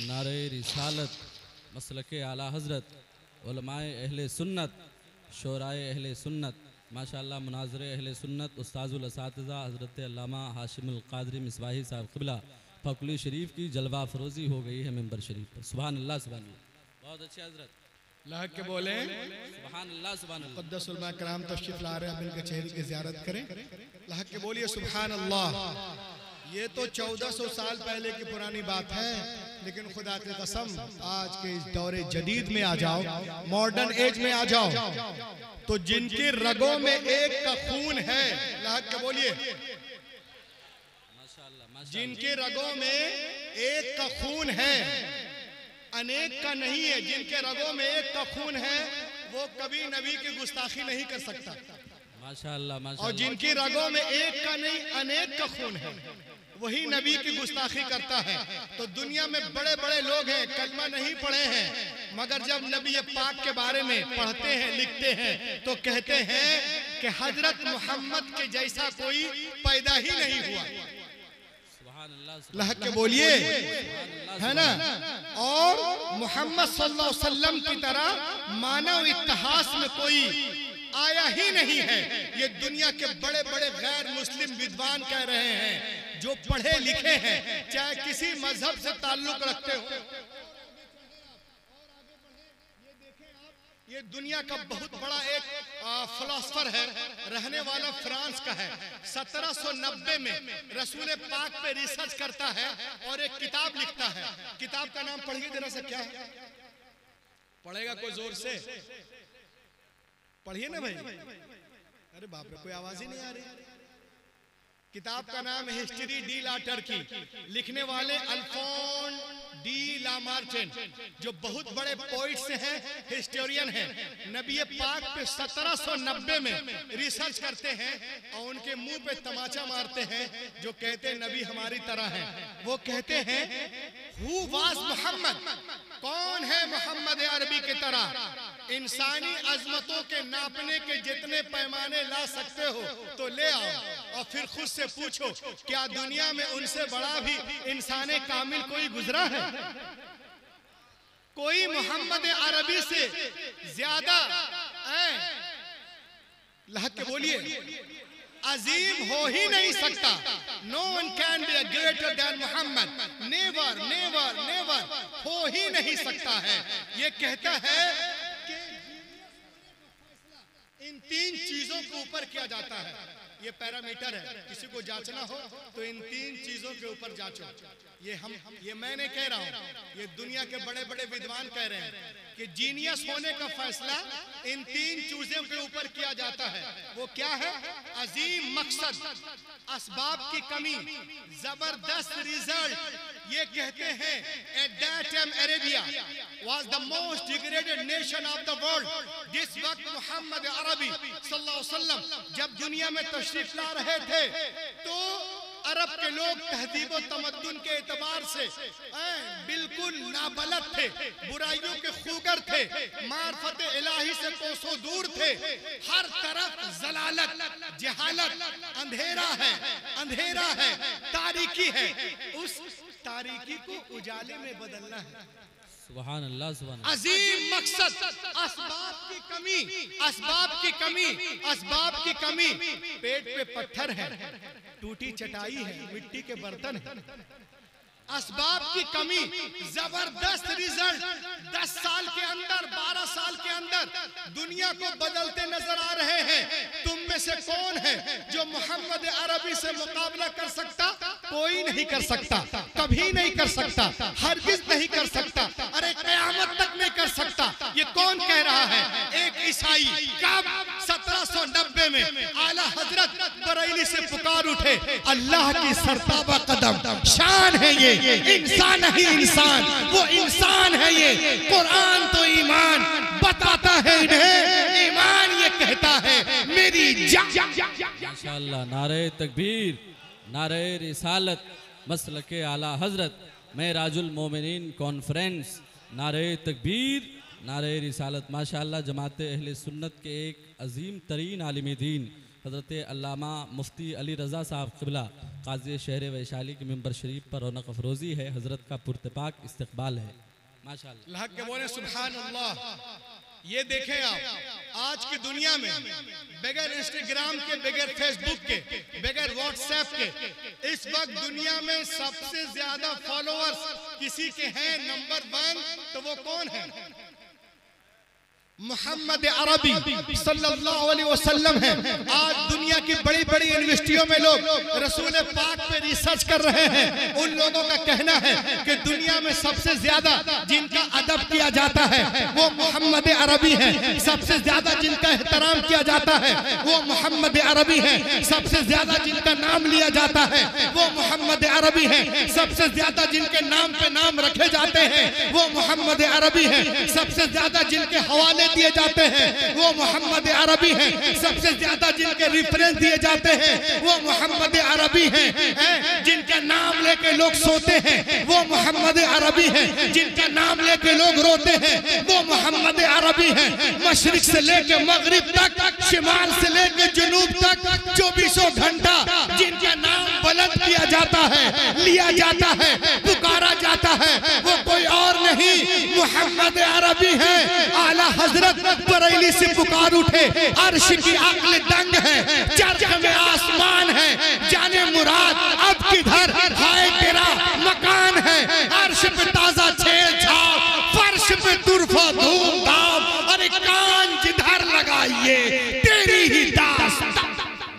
Speaker 2: नारे रिसालत, मसलके आला हजरत, उलमाए अहले सुन्नत, शोराए अहले सुन्नत, माशाअल्लाह मुनाज़रे अहले सुन्नत, उस्ताजुल असातिज़ा हज़रत अल्लामा हाशिमुल क़ादरी मिसबाही साहब क़िबला फ़कुली शरीफ की जलवा फरोज़ी हो गई है मिंबर शरीफ पर। सुभान अल्लाह सुभान अल्लाह। बहुत अच्छे हजरत
Speaker 1: लहक के बोले
Speaker 2: सुभान अल्लाह सुभान अल्लाह।
Speaker 1: मुक़द्दस उलमा कराम तशरीफ़ ला रहे हैं, इनके चेहरे की ज़ियारत करें। लहक के बोलिए सुभान अल्लाह। ये तो 1400 साल पहले की पुरानी बात है, लेकिन खुदा की कसम आज के इस दौरे जदीद में आ जाओ, मॉडर्न एज में आ जाओ, तो जिनके रगों में एक का खून है, लहक के बोलिए जिनके रगों में एक का खून है, अनेक का नहीं है, जिनके रगों में एक का खून है वो कभी नबी की गुस्ताखी नहीं कर सकता।
Speaker 2: माशाअल्लाह
Speaker 1: और जिनकी रगों में एक का नहीं अनेक का खून है, वही नबी की गुस्ताखी करता है। तो दुनिया में बड़े बड़े लोग हैं, कलमा नहीं पढ़े हैं, मगर जब नबी पाक के बारे में पढ़ते हैं, लिखते हैं, तो कहते हैं कि हजरत मोहम्मद के जैसा कोई पैदा ही नहीं हुआ। लहक के बोलिए, है ना। और मोहम्मद सल्लल्लाहु अलैहि वसल्लम की तरह मानव इतिहास में कोई आया ही नहीं है। ये दुनिया के बड़े बड़े गैर मुस्लिम विद्वान कह रहे हैं, जो पढ़े लिखे हैं, चाहे किसी मजहब से ताल्लुक रखते हो। ये दुनिया का बहुत बड़ा एक फिलोसफर है, रहने वाला फ्रांस का है। 1790 में रसूल पाक पे रिसर्च करता है और एक किताब लिखता है। किताब का नाम पढ़िए जरा सा, क्या है? पढ़ेगा कोई जोर से? पढ़िए ना भाई। अरे बाप रे, कोई आवाज ही नहीं आ रही। किताब का नाम है हिस्ट्री डी ला टर्की। लिखने वाले अल्फोंस डी ला मार्चेंट, जो बहुत बड़े पोइट्स हैं, हिस्टोरियन हैं। नबी पाक पे 1790 में रिसर्च करते हैं और उनके मुंह पे तमाचा मारते हैं, जो कहते हैं नबी हमारी तरह है। वो कहते हैं हु वाज मोहम्मद, कौन है मोहम्मद अरबी की तरह। इंसानी अजमतों के नापने के जितने पैमाने ला सकते हो तो ले आओ, और फिर खुद से पूछो क्या दुनिया में उनसे बड़ा भी इंसाने कामिल कोई गुजरा है? कोई मोहम्मद अरबी से ज्यादा लहक के बोलिए अजीम हो ही नहीं सकता। No one can be greater than Muhammad. Never never never, हो ही नहीं सकता है। ये कहता है कि इन तीन चीजों के ऊपर किया जाता है। ये पैरामीटर है, किसी को जांचना हो तो इन तीन चीजों के ऊपर जांचो। ये मैं नहीं कह रहा हूं, ये दुनिया के बड़े बड़े विद्वान कह रहे हैं कि जीनियस होने का फैसला इन तीन चीजों के ऊपर किया जाता है। वो क्या है? अजीम मकसद, असबाब की कमी, जबरदस्त रिजल्ट। ये कहते हैं at that time Arabia was the most degraded nation of the world। जिस वक्त मोहम्मद अरबी सल्लल्लाहु अलैहि वसल्लम जब दुनिया में तशरीफ ला रहे थे, तो अरब के लोग तहजीब और तमद्दुन के एतबार से बिल्कुल नाबलद थे, बुराइयों के खूगर थे, मार्फत इलाही से कोसों दूर थे। हर तरफ जलालत, जहालत, अंधेरा है, अंधेरा है, तारीकी है। उस तारीकी को उजाले में बदलना है।
Speaker 2: सुभान अल्लाह, सुभान अल्लाह।
Speaker 1: अजीम मकसद, असबाब की कमी, असबाब की कमी, असबाब की कमी। पेट पे पत्थर है, टूटी चटाई है, मिट्टी के बर्तन है। असबाब की कमी, जबरदस्त रिजल्ट। 10 साल के अंदर, 12 साल के अंदर दुनिया को बदलते नजर आ रहे हैं। तुम में से कौन है जो मोहम्मद अरबी से मुकाबला कर सकता? कोई नहीं कर सकता, कभी नहीं कर सकता, हरगिज नहीं कर सकता, अरे कयामत तक नहीं कर सकता। ये कौन कह रहा है? एक ईसाई। कब? 1790 में आला हजरत बरेली से पुकार उठे, अल्लाह की सरताबा कदम शान है ये, इंसान ही इंसान, वो इंसान है ये। कुरान तो ईमान बताता है इन्हें, ईमान ये कहता है मेरी
Speaker 2: माशाअल्लाह। नारे तकबीर, नारे रिसालत, मसलके आला हजरत, मेराजुल मोमिनीन कॉन्फ्रेंस। नारे तकबीर, नारे रिसालत। माशाअल्लाह जमात अहले सुन्नत के एक अजीम तरीन आलिम दीन हज़रत अल्लामा मुफ्ती अली रज़ा साहब क़िबला काज़ी शहर वैशाली के मिंबर शरीफ पर रौनक अफरोज़ी है। हज़रत का पुरतपाक इस्तक़बाल है। माशाअल्लाह।
Speaker 1: लहक के बोले सुभान अल्लाह। ये देखें आप, आज की दुनिया में बगैर इंस्टाग्राम के, बगैर फेसबुक के, बगैर व्हाट्सएप के, इस वक्त दुनिया में सबसे ज्यादा फॉलोअर्स किसी के हैं नंबर 1, तो वो कौन है? मोहम्मद अरबी सल्लल्लाहु अलैहि वसल्लम है। आज दुनिया की बड़ी बड़ी यूनिवर्सिटियों में लोग रसूल पाक पे रिसर्च कर रहे हैं। उन लोगों का कहना है कि दुनिया में सबसे ज्यादा जिनका अदब किया जाता है वो मोहम्मद अरबी है। सबसे ज्यादा जिनका एहतराम किया जाता है वो मोहम्मद अरबी है। सबसे ज्यादा जिनका नाम लिया जाता है वो मोहम्मद अरबी है। सबसे ज्यादा जिनके नाम पे नाम रखे जाते हैं वो मोहम्मद अरबी है। सबसे ज्यादा जिनके हवाले हवाले दिए जाते हैं वो मोहम्मद अरबी हैं। सबसे ज्यादा जिनके रेफरेंस दिए जाते हैं वो मोहम्मद अरबी हैं। जिनका नाम लेके लोग सोते हैं वो मोहम्मद अरबी हैं। जिनका नाम लेके लोग रोते हैं वो मोहम्मद अरबी हैं। मशरिक से लेके मगरिब तक, शिमाल से लेके जुनूब तक 24 घंटा जिनका नाम बुलंद किया जाता है, लिया जाता है, पुकारा जाता है, वो कोई और नहीं मोहम्मद अरबी है। आला हजरत बरेली से पुकार उठे, अर्श की अक्ल दंग है, चर्च में आसमान है, जाने मुराद अब किधर हाय तेरा मकान है। अर्श पे ताजा छेड़छाड़, फर्श पे तुरफा धूमधाम, अरे कान जिधर लगाइए तेरी ही दास्तान।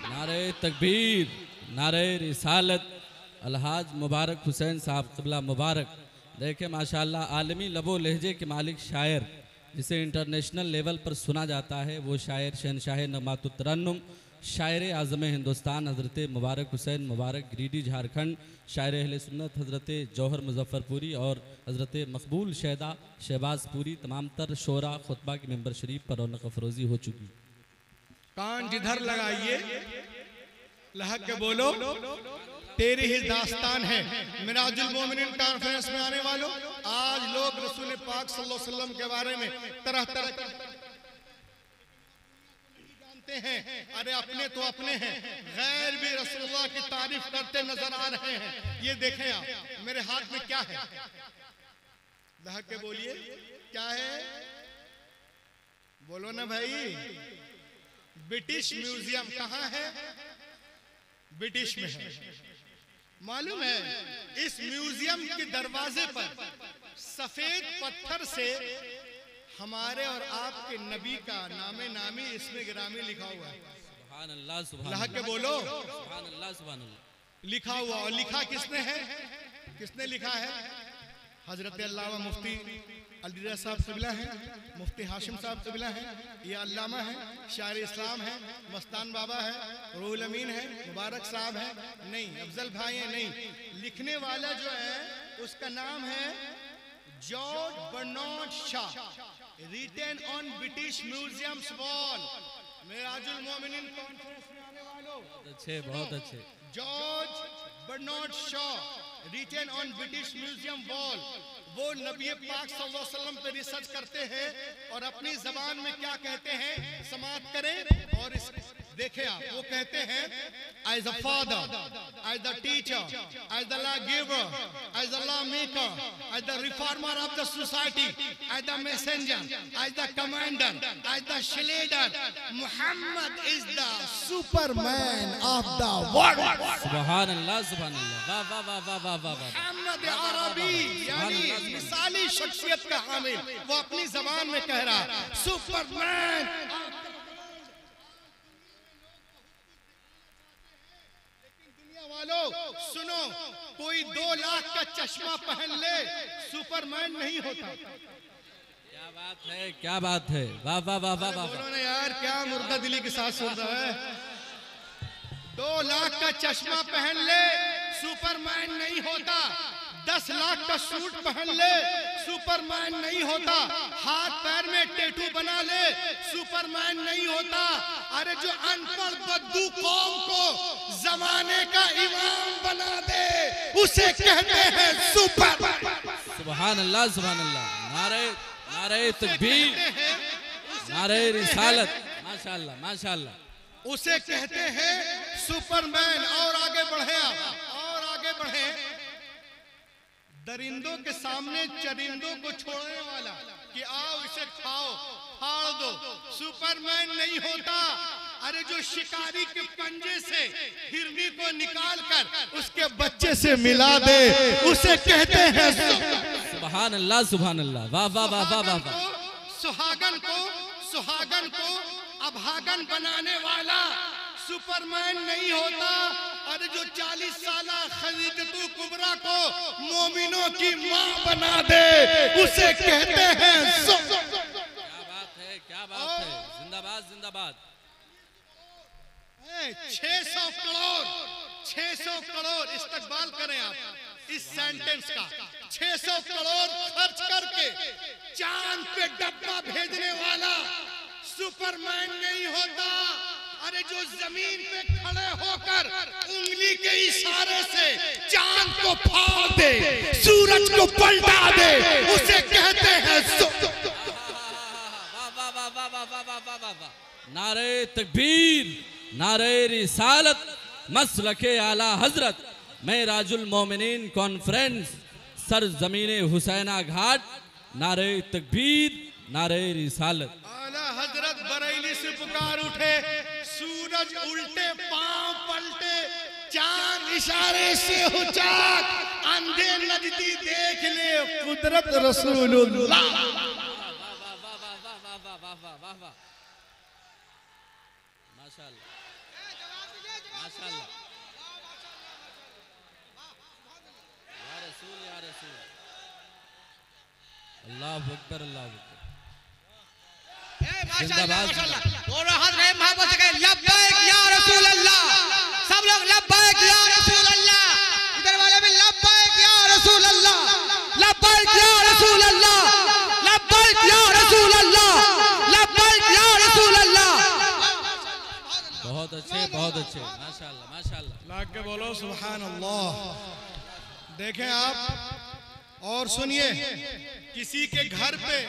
Speaker 2: नारे तकबीर, नारे रिसालत, अलहाज मुबारक हुसैन साहब क़िबला मुबारक। देखे माशाल्लाह आलमी लबो लहजे के मालिक शायर, जिसे इंटरनेशनल लेवल पर सुना जाता है, वो शायर शहनशाह नगमातुत तरन्नुम, शायर आज़म हिंदुस्तान हज़रत मुबारक हुसैन मुबारक गिरिडीह झारखंड, शायर अहले सुन्नत हज़रत जौहर मुजफ्फरपुरी और हज़रत मकबूल शहदा शहबाजपुरी तमाम तर शोरा खुतबा की मेंबर शरीफ पर रौनक अफरोज़ी हो चुकी।
Speaker 1: कान जिधर लगाइए लहक के बोलो तेरी ही दास्तान है। मिराजुल मोमिनीन कॉन्फ्रेंस में आने वालों, आज लोग रसूल पाक सल्लल्लाहु अलैहि वसल्लम के बारे में तरह तरह जानते हैं। अरे अपने तो अपने हैं, गैर भी रसूलुल्लाह की तारीफ करते नजर आ रहे हैं। ये देखें आप, मेरे हाथ में क्या है, लहक के बोलिए क्या है, बोलो ना भाई। ब्रिटिश म्यूजियम कहाँ है? ब्रिटिश में है। मालूम है इस म्यूजियम के दरवाजे पर सफेद पत्थर से हमारे और आपके नबी का नामे नामी इसमें गिरामी लिखा हुआ है।
Speaker 2: सुभान अल्लाह, सुभान
Speaker 1: अल्लाह के
Speaker 2: अल्लाह,
Speaker 1: बोलो
Speaker 2: सुभान अल्लाह, सुभान अल्लाह।
Speaker 1: लिखा हुआ, और लिखा किसने है? किसने लिखा है? हजरत अल्लामा मुफ्ती अली साहब क़िबला है, मुफ्ती हाशिम साहब क़िबला है, ये अल्लामा है, शायर इस्लाम है, मस्तान बाबा है, रूहुल अमीन है, मुबारक साहब है, नहीं अफजल भाई है, नहीं। लिखने वाला जो है उसका नाम है George Bernard Shaw, written on British museum's wall. Mirajul Momineen conference में आने वालों,
Speaker 2: अच्छे, बहुत अच्छे।
Speaker 1: George Bernard Shaw, written on British museum wall. वो नबी पाक सल्लल्लाहु अलैहि वसल्लम पे रिसर्च करते हैं और अपनी जबान में क्या कहते हैं समाप्त करें। और देखें आप, वो कहते हैं as a father, as the teacher, as the law giver, as the law maker, as the reformer of the society, as the messenger, as the commander, as the leader, Muhammad is the superman of the world.
Speaker 2: सुभान अल्लाह, सुभान अल्लाह, वाह वाह वाह वाह वाह वाह वाह।
Speaker 1: मोहम्मद अरबी यानी मिसाली शख्सियत का हामिल, वो अपनी जबान में कह रहा है सुपरमैन। वालों सुनो, कोई 2 लाख का चश्मा पहन ले सुपरमैन नहीं होता।
Speaker 2: क्या बात है, क्या बात है, वाह वाह वाह वाह वाह।
Speaker 1: बोलो ना यार, क्या मुर्दा दिली के साथ सुन रहा है। 2 लाख का चश्मा पहन ले सुपरमैन नहीं होता। 10 लाख का सूट पहन ले सुपरमैन नहीं होता। हाथ पैर में टैटू बना ले सुपरमैन नहीं होता। अरे जो अनपढ़ बद्दू कौम को जमाने का इमाम बना दे उसे कहते हैं सुपरमैन।
Speaker 2: सुभान अल्लाह, सुभान अल्लाह, नारे नारे तकबीर, नारे रिसालत, माशाअल्लाह माशाअल्लाह।
Speaker 1: उसे कहते हैं सुपरमैन। और आगे बढ़े आप, और आगे बढ़े। दरिंदों के सामने चरिंदों को छोड़ने वाला कि आओ इसे खाओ, फाड़ दो, सुपरमैन नहीं होता। अरे जो शिकारी के पंजे से हिरनी को निकाल कर उसके बच्चे से मिला दे उसे कहते हैं
Speaker 2: सुभान अल्लाह, सुभान अल्लाह, वाह वाह वाह वाह वाह वाह।
Speaker 1: सुहागन को अभागन बनाने वाला सुपरमैन नहीं होता। अरे जो 40 साल खदीजतुल कुबरा को मोमिनों की मां बना दे उसे कहते हैं
Speaker 2: क्या बात है, क्या बात है, जिंदाबाद जिंदाबाद। 600 करोड़ इस्तकबाल करें आप इस सेंटेंस का। 600 करोड़ खर्च करके
Speaker 1: चांद पे डब्बा भेजने वाला सुपरमैन नहीं होता। अरे जो जमीन पे खड़े होकर उंगली के इशारे से चांद को फाड़ दे, सूरज को पलटा दे, उसे कहते हैं
Speaker 2: नारे तकबीर, नारे रिसालत, मसलके आला हजरत, मेराजुल मोमिनीन कॉन्फ्रेंस, सरजमीने हुसैना घाट, नारे तकबीर, नारे रिसालत।
Speaker 1: आला हजरत बरेली से पुकार उठे, सूरज उल्टे पांव पलटे, चांद इशारे से उचाक, अंधे नजदी देख ले कुदरत रसूलुल्लाह।
Speaker 2: माशाअल्लाह, माशाअल्लाह, या रसूल, या रसूल, अल्लाहु अकबर, अल्लाहु अकबर।
Speaker 3: माशाअल्लाह, माशाअल्लाह। और हाथ रहे मोहब्बत से कहे लब्बैक या रसूल अल्लाह। सब लोग लब्बैक या रसूल अल्लाह। इधर वाले भी लब्बैक या रसूल अल्लाह, लब्बैक या रसूल अल्लाह, लब्बैक या रसूल अल्लाह, लब्बैक या रसूल अल्लाह।
Speaker 2: बहुत अच्छे, बहुत अच्छे, माशाअल्लाह, माशाअल्लाह।
Speaker 1: लाग के बोलो सुभान अल्लाह। देखें आप और सुनिए, किसी के घर पे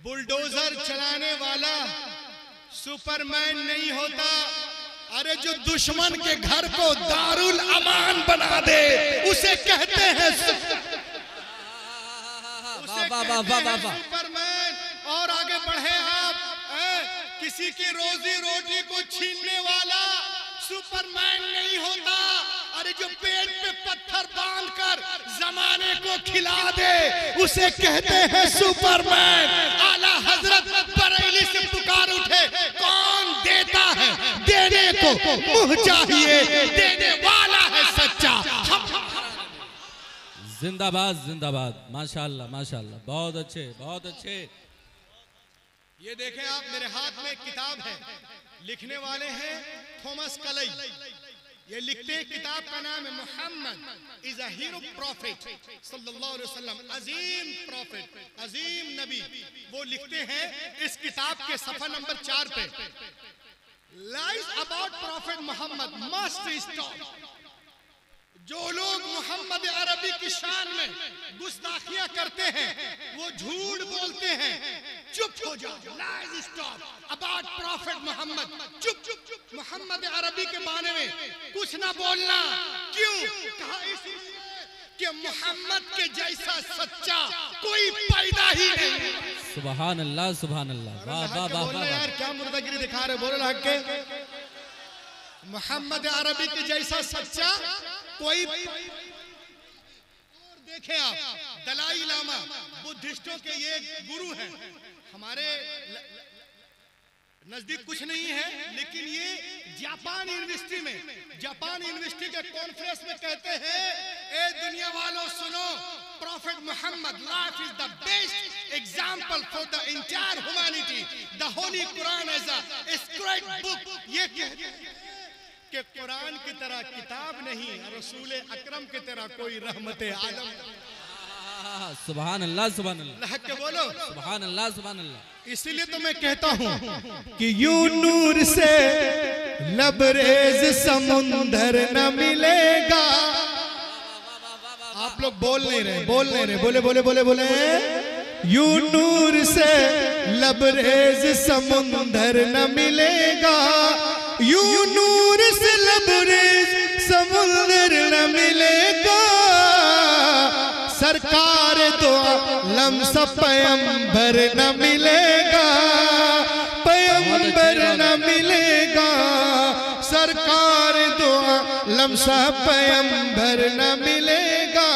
Speaker 1: बुलडोजर चलाने वाला सुपरमैन नहीं होता। अरे जो दुश्मन के घर को दारुल अमान बना दे, उसे कहते हैं सुपरमैन। और आगे बढ़े आप, किसी की रोजी रोटी को छीनने वाला सुपरमैन नहीं होता। अरे जो पेट पे पत्थर बांधकर जमाने को खिला दे, उसे कहते हैं सुपरमैन। आला हजरत बरेली से पुकार उठे, कौन देता है देने को मुंह चाहिए, देने वाला है सच्चा।
Speaker 2: जिंदाबाद, जिंदाबाद, माशाअल्लाह, माशाअल्लाह, बहुत अच्छे, बहुत अच्छे।
Speaker 1: ये देखें आप, मेरे हाथ में एक किताब है, लिखने वाले हैं थॉमस कलई। ये लिखते हैं, किताब का नाम है Muhammad is a hero prophet सल्लल्लाहु अलैहि वसल्लम, अजीम प्रॉफिट, अजीम नबी। वो लिखते हैं इस किताब के सफा नंबर 4 पे, lies about prophet Muhammad must stop. जो लोग मोहम्मद अरबी की शान में गुस्ताखियां करते हैं, वो झूठ बोलते हैं, चुप हो जाओ। Lies stop about prophet Muhammad, चुप चुप चुप, मोहम्मद अरबी के बारे में कुछ ना बोलना। क्यों? कहा इसलिए कि मोहम्मद के जैसा सच्चा कोई पैदा ही नहीं।
Speaker 2: सुभान अल्लाह, सुभान अल्लाह, वाह वाह वाह वाह।
Speaker 1: यार क्या मुर्दागिरी दिखा रहे, बोलो हक के। मोहम्मद अरबी के जैसा सच्चा कोई। और देखें आप, दलाई लामा बुद्धिस्टों के ये गुरु हैं। हमारे नजदीक कुछ नहीं है, लेकिन ये जापान यूनिवर्सिटी में, जापान यूनिवर्सिटी के कॉन्फ्रेंस में कहते हैं, ए दुनिया वालों सुनो, prophet Mohammad life is the best example for the entire humanity, the holy Quran is a sacred book. ये कहते हैं कि कुरान की तरह किताब नहीं, रसूल अकरम की तरह कोई रहमत आलम।
Speaker 2: सुभान अल्लाह, सुभान अल्लाह,
Speaker 1: के बोलो
Speaker 2: सुभान अल्लाह, सुभान अल्लाह।
Speaker 1: इसीलिए तो मैं कहता हूँ कि यूं नूर से लबरेज समुंदर न मिलेगा। आप लोग बोल नहीं रहे, बोल नहीं रहे, बोले बोले बोले बोले। यूं नूर से लबरेज समुंदर न मिलेगा, यूं नूर से लबरेज समुंदर न मिलेगा। सरकार दो आलम सा पैगंबर न मिलेगा, पैगंबर न मिलेगा। सरकार दो आलम सा पैगंबर न मिलेगा।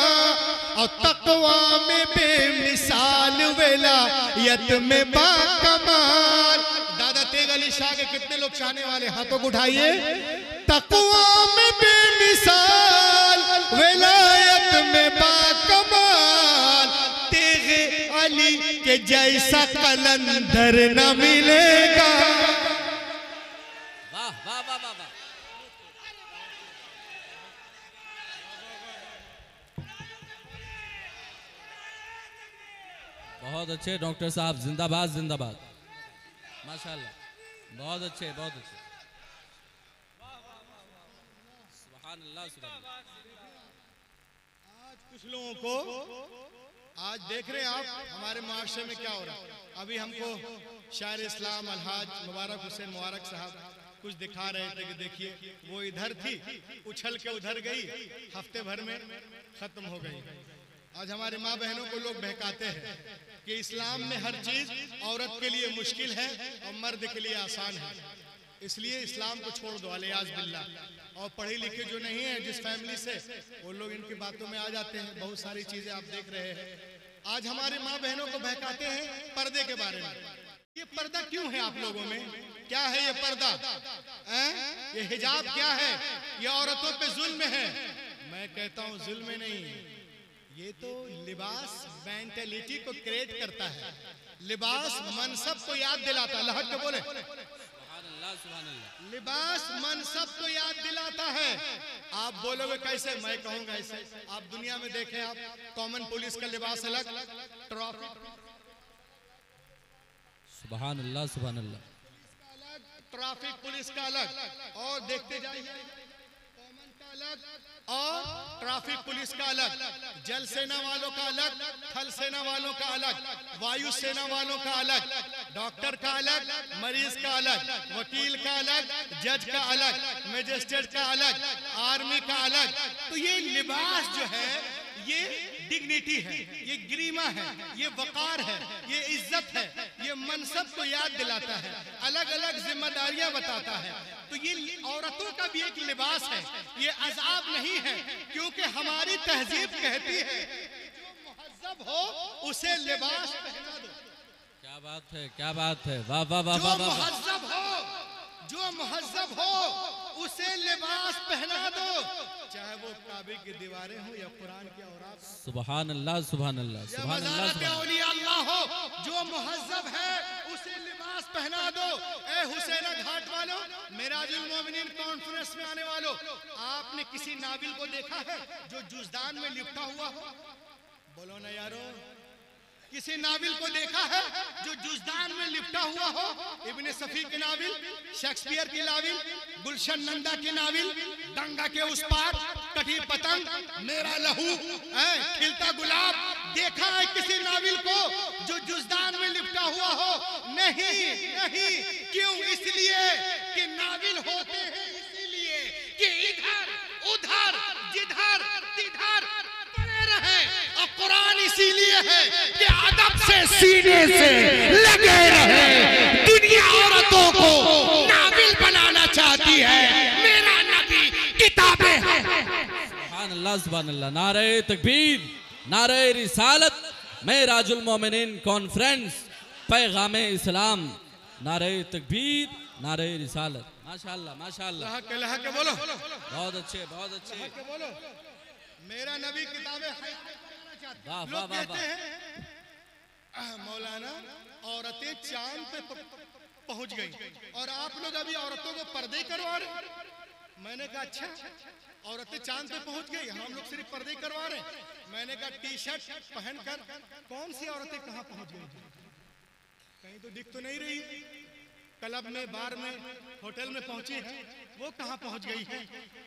Speaker 1: और तकवा में बेमिसाल विलायत में बाकमाल। दादा तेग अली शाह के कितने लोग चाहने वाले, हाथों को उठाइए। तकवा में बेमिसाल विलायत में बाकमाल, तेगे अली के जैसा कलंदर न मिलेगा।
Speaker 2: वाह वाह वाह वाह वाह। बहुत अच्छे डॉक्टर साहब, जिंदाबाद जिंदाबाद, माशाल्लाह, बहुत अच्छे बहुत अच्छे। सुभान अल्लाह सुभान अल्लाह।
Speaker 1: आज कुछ लोगों को आज देख रहे हैं आप हमारे मुआशरे में क्या हो रहा है। अभी हमको शायर इस्लाम अलहाज मुबारक हुसैन मुबारक साहब कुछ दिखा रहे थे कि देखिए वो इधर थी, उछल के उधर गई, हफ्ते भर में खत्म हो गई। आज हमारे माँ बहनों को लोग बहकाते हैं कि इस्लाम में हर चीज औरत के लिए मुश्किल है और मर्द के लिए आसान है, इसलिए इस्लाम को छोड़ दो, अलियाज़ बिल्लाह। और पढ़े लिखे जो नहीं है जिस फैमिली से, वो लोग इनकी बातों में आ जाते हैं। बहुत सारी चीजें आप देख रहे हैं। आज हमारे माँ बहनों को बहकाते हैं पर्दे के बारे में। ये पर्दा क्यों है आप लोगों में? क्या है ये पर्दा? ये हिजाब क्या है? ये औरतों पे जुल्म है। मैं कहता हूँ जुल्म नहीं, ये तो लिबास मेंटेलिटी को क्रिएट करता है। लिबास मनसब को याद दिलाता है। अल्लाह के बोले लिबास मनसब को याद दिलाता है। आप बोलोगे कैसे? मैं कहूंगा ऐसे। आप दुनिया में देखें, आप कॉमन पुलिस का लिबास अलग,
Speaker 2: सुभान अल्लाह सुभान अल्लाह,
Speaker 1: ट्रैफिक पुलिस का अलग, और देखते जाइए कॉमन का अलग और ट्रैफिक पुलिस का अलग, जल सेना वालों का अलग, थल सेना वालों का अलग, वायु सेना वालों का अलग, डॉक्टर का अलग, मरीज का अलग, वकील का अलग, जज का अलग, मजिस्ट्रेट का अलग, आर्मी का अलग। तो ये लिबास जो है ये डिग्निटी है, ये गरिमा है, ये वकार है, ये इज्जत है, ये मनसब को याद दिलाता है, अलग अलग जिम्मेदारियां बताता है। तो ये औरतों का भी एक लिबास है, ये अजाब नहीं है, क्योंकि हमारी तहजीब कहती है जो मुहज्जब हो उसे लिबास पहना दो।
Speaker 2: क्या बात है, क्या बात है, वाह वाह वाह वाह।
Speaker 1: जो मुहज्जब हो उसे लिबास पहना दो, चाहे वो काबे की दीवारें हो या कुरान की औरात।
Speaker 2: सुभान अल्लाह सुभान अल्लाह सुभान
Speaker 1: अल्लाह हो, जो मुहज्जब है उसे लिबास पहना दो। ए हुसैना घाट वालों, मिराजुल मोमिनीन कॉन्फ्रेंस में आने वालों, आपने किसी नाबिल को देखा है जो जुजदान में लिपटा हुआ हो? बोलो ना यारो, किसी नाविल को देखा है जो जुजदान में लिपटा हुआ हो? इब्ने सफी के नाविल, शेक्सपियर की नाविल, गुलशन नंदा की नाविल, गंगा के उस पार, कटी पतंग, मेरा लहू, खिलता गुलाब, देखा है किसी नाविल को जो जुजदान में लिपटा हुआ हो? नहीं नहीं। क्यों? इसलिए कि नाविल होते हैं इसीलिए कि इधर उधर जिधर तिधर पड़े रहे, और कुरान इसीलिए है कि अदब से सीने से लगे रहे। दुनिया औरतों को नाबिल बनाना चाहती है, मेरा नबी किताबें हैं।
Speaker 2: सुभान अल्लाह सुभान अल्लाह। नारे तकबीर, नारे रिसालत, मेराजुल मोमिनीन कॉन्फ्रेंस, पैगामे इस्लाम, नारे तकबीर, नारे रिसालत। माशाअल्लाह माशाअल्लाह,
Speaker 1: अल्लाह के बोलो,
Speaker 2: बहुत अच्छे बहुत अच्छे।
Speaker 1: बोलो मेरा नबी किताबें।
Speaker 2: वाह वाह
Speaker 1: लोग
Speaker 2: वाह
Speaker 1: कहते हैं मौलाना औरतें चांद पे पहुंच गई और आप लोग अभी औरतों को पर्दे करवा रहे। मैंने कहा अच्छा, औरतें चांद पे पहुंच गई, हम लोग सिर्फ पर्दे करवा रहे। मैंने कहा टी शर्ट पहनकर कौन सी औरतें कहां पहुंच गई? कहीं तो दिख तो नहीं रही। क्लब में, बार में, होटल में पहुंची है, वो कहां पहुंच गई है?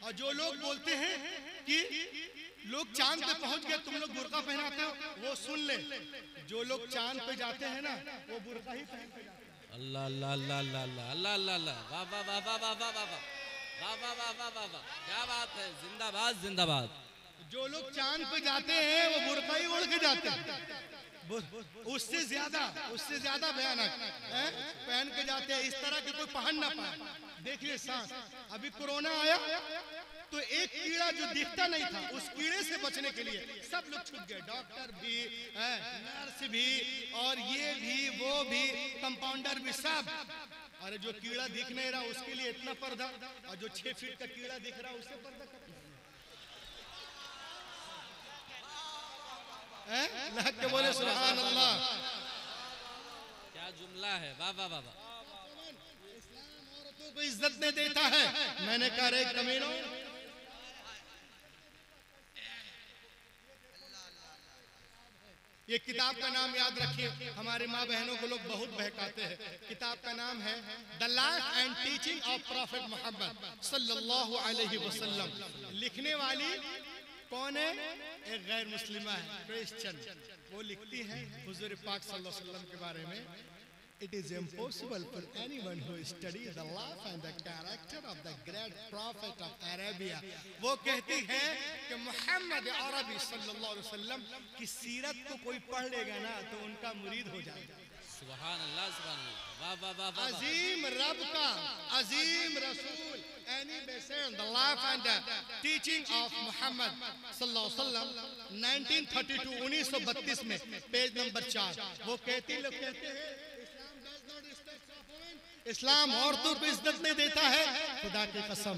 Speaker 1: और जो लोग बोलते हैं कि लोग चांद पे पहुंच गए, तुम लोग बुर्का पहनाते हो, वो सुन ले, जो लोग चांद पे जाते हैं ना वो बुर्का ही पहनते हैं।
Speaker 2: अल्लाह अल्लाह अल्लाह अल्लाह अल्लाह अल्लाह अल्लाह, वाह वाह वाह वाह वाह वाह वाह वाह वाह वाह वाह वाह वाह, क्या बात है, जिंदाबाद जिंदाबाद।
Speaker 1: जो लोग चांद पे जाते हैं वो बुर्का ही ओढ़ के जाते हैं, उससे ज्यादा भयानक पहन के जाते हैं, इस तरह के कोई पहन ना पाए। देखिए सांस, अभी कोरोना आया तो एक कीड़ा जो दिखता नहीं था, उस कीड़े से बचने के लिए सब लोग छूट गए, डॉक्टर भी, नर्स भी, और ये भी, वो भी, कंपाउंडर भी, सब। अरे जो कीड़ा दिख नहीं रहा उसके लिए इतना पर्दा, और जो 6 फीट का कीड़ा दिख रहा उससे पर्दा लग के बोले सुभान अल्लाह।
Speaker 2: क्या जुमला है, वाह वाह वाह वाह।
Speaker 1: इस्लाम औरतों को इज्जत नहीं देता है। मैंने कहा रे कमीनों, ये किताब का नाम याद रखिए, हमारे माँ बहनों को लोग बहुत बहकाते हैं। किताब का नाम है the life and teaching of prophet Muhammad सल्लल्लाहु अलैहि वसल्लम। लिखने वाली कौन है? एक गैर मुस्लिमा है, क्रिश्चियन। वो लिखती है हुजूर पाक सल्लल्लाहु अलैहि वसल्लम के बारे में, It is impossible for anyone who studies the life and the character of the great prophet of Arabia। वो कहती है कि मोहम्मद अरबी सल्लल्लाहु अलैहि वसल्लम की सीरत को कोई पढ़ लेगा ना तो उनका मुरीद हो जाएगा।
Speaker 2: सुभान अल्लाह, सुभान अल्लाह, वाह वाह वाह वाह।
Speaker 1: अजीम रब का अजीम रसूल Annie Besant the life and the teaching of Muhammad सल्लल्लाहु अलैहि वसल्लम 1932 1932 में पेज नंबर 4 वो कहते हैं इस्लाम औरतों को इज्जत नहीं देता है। खुदा की कसम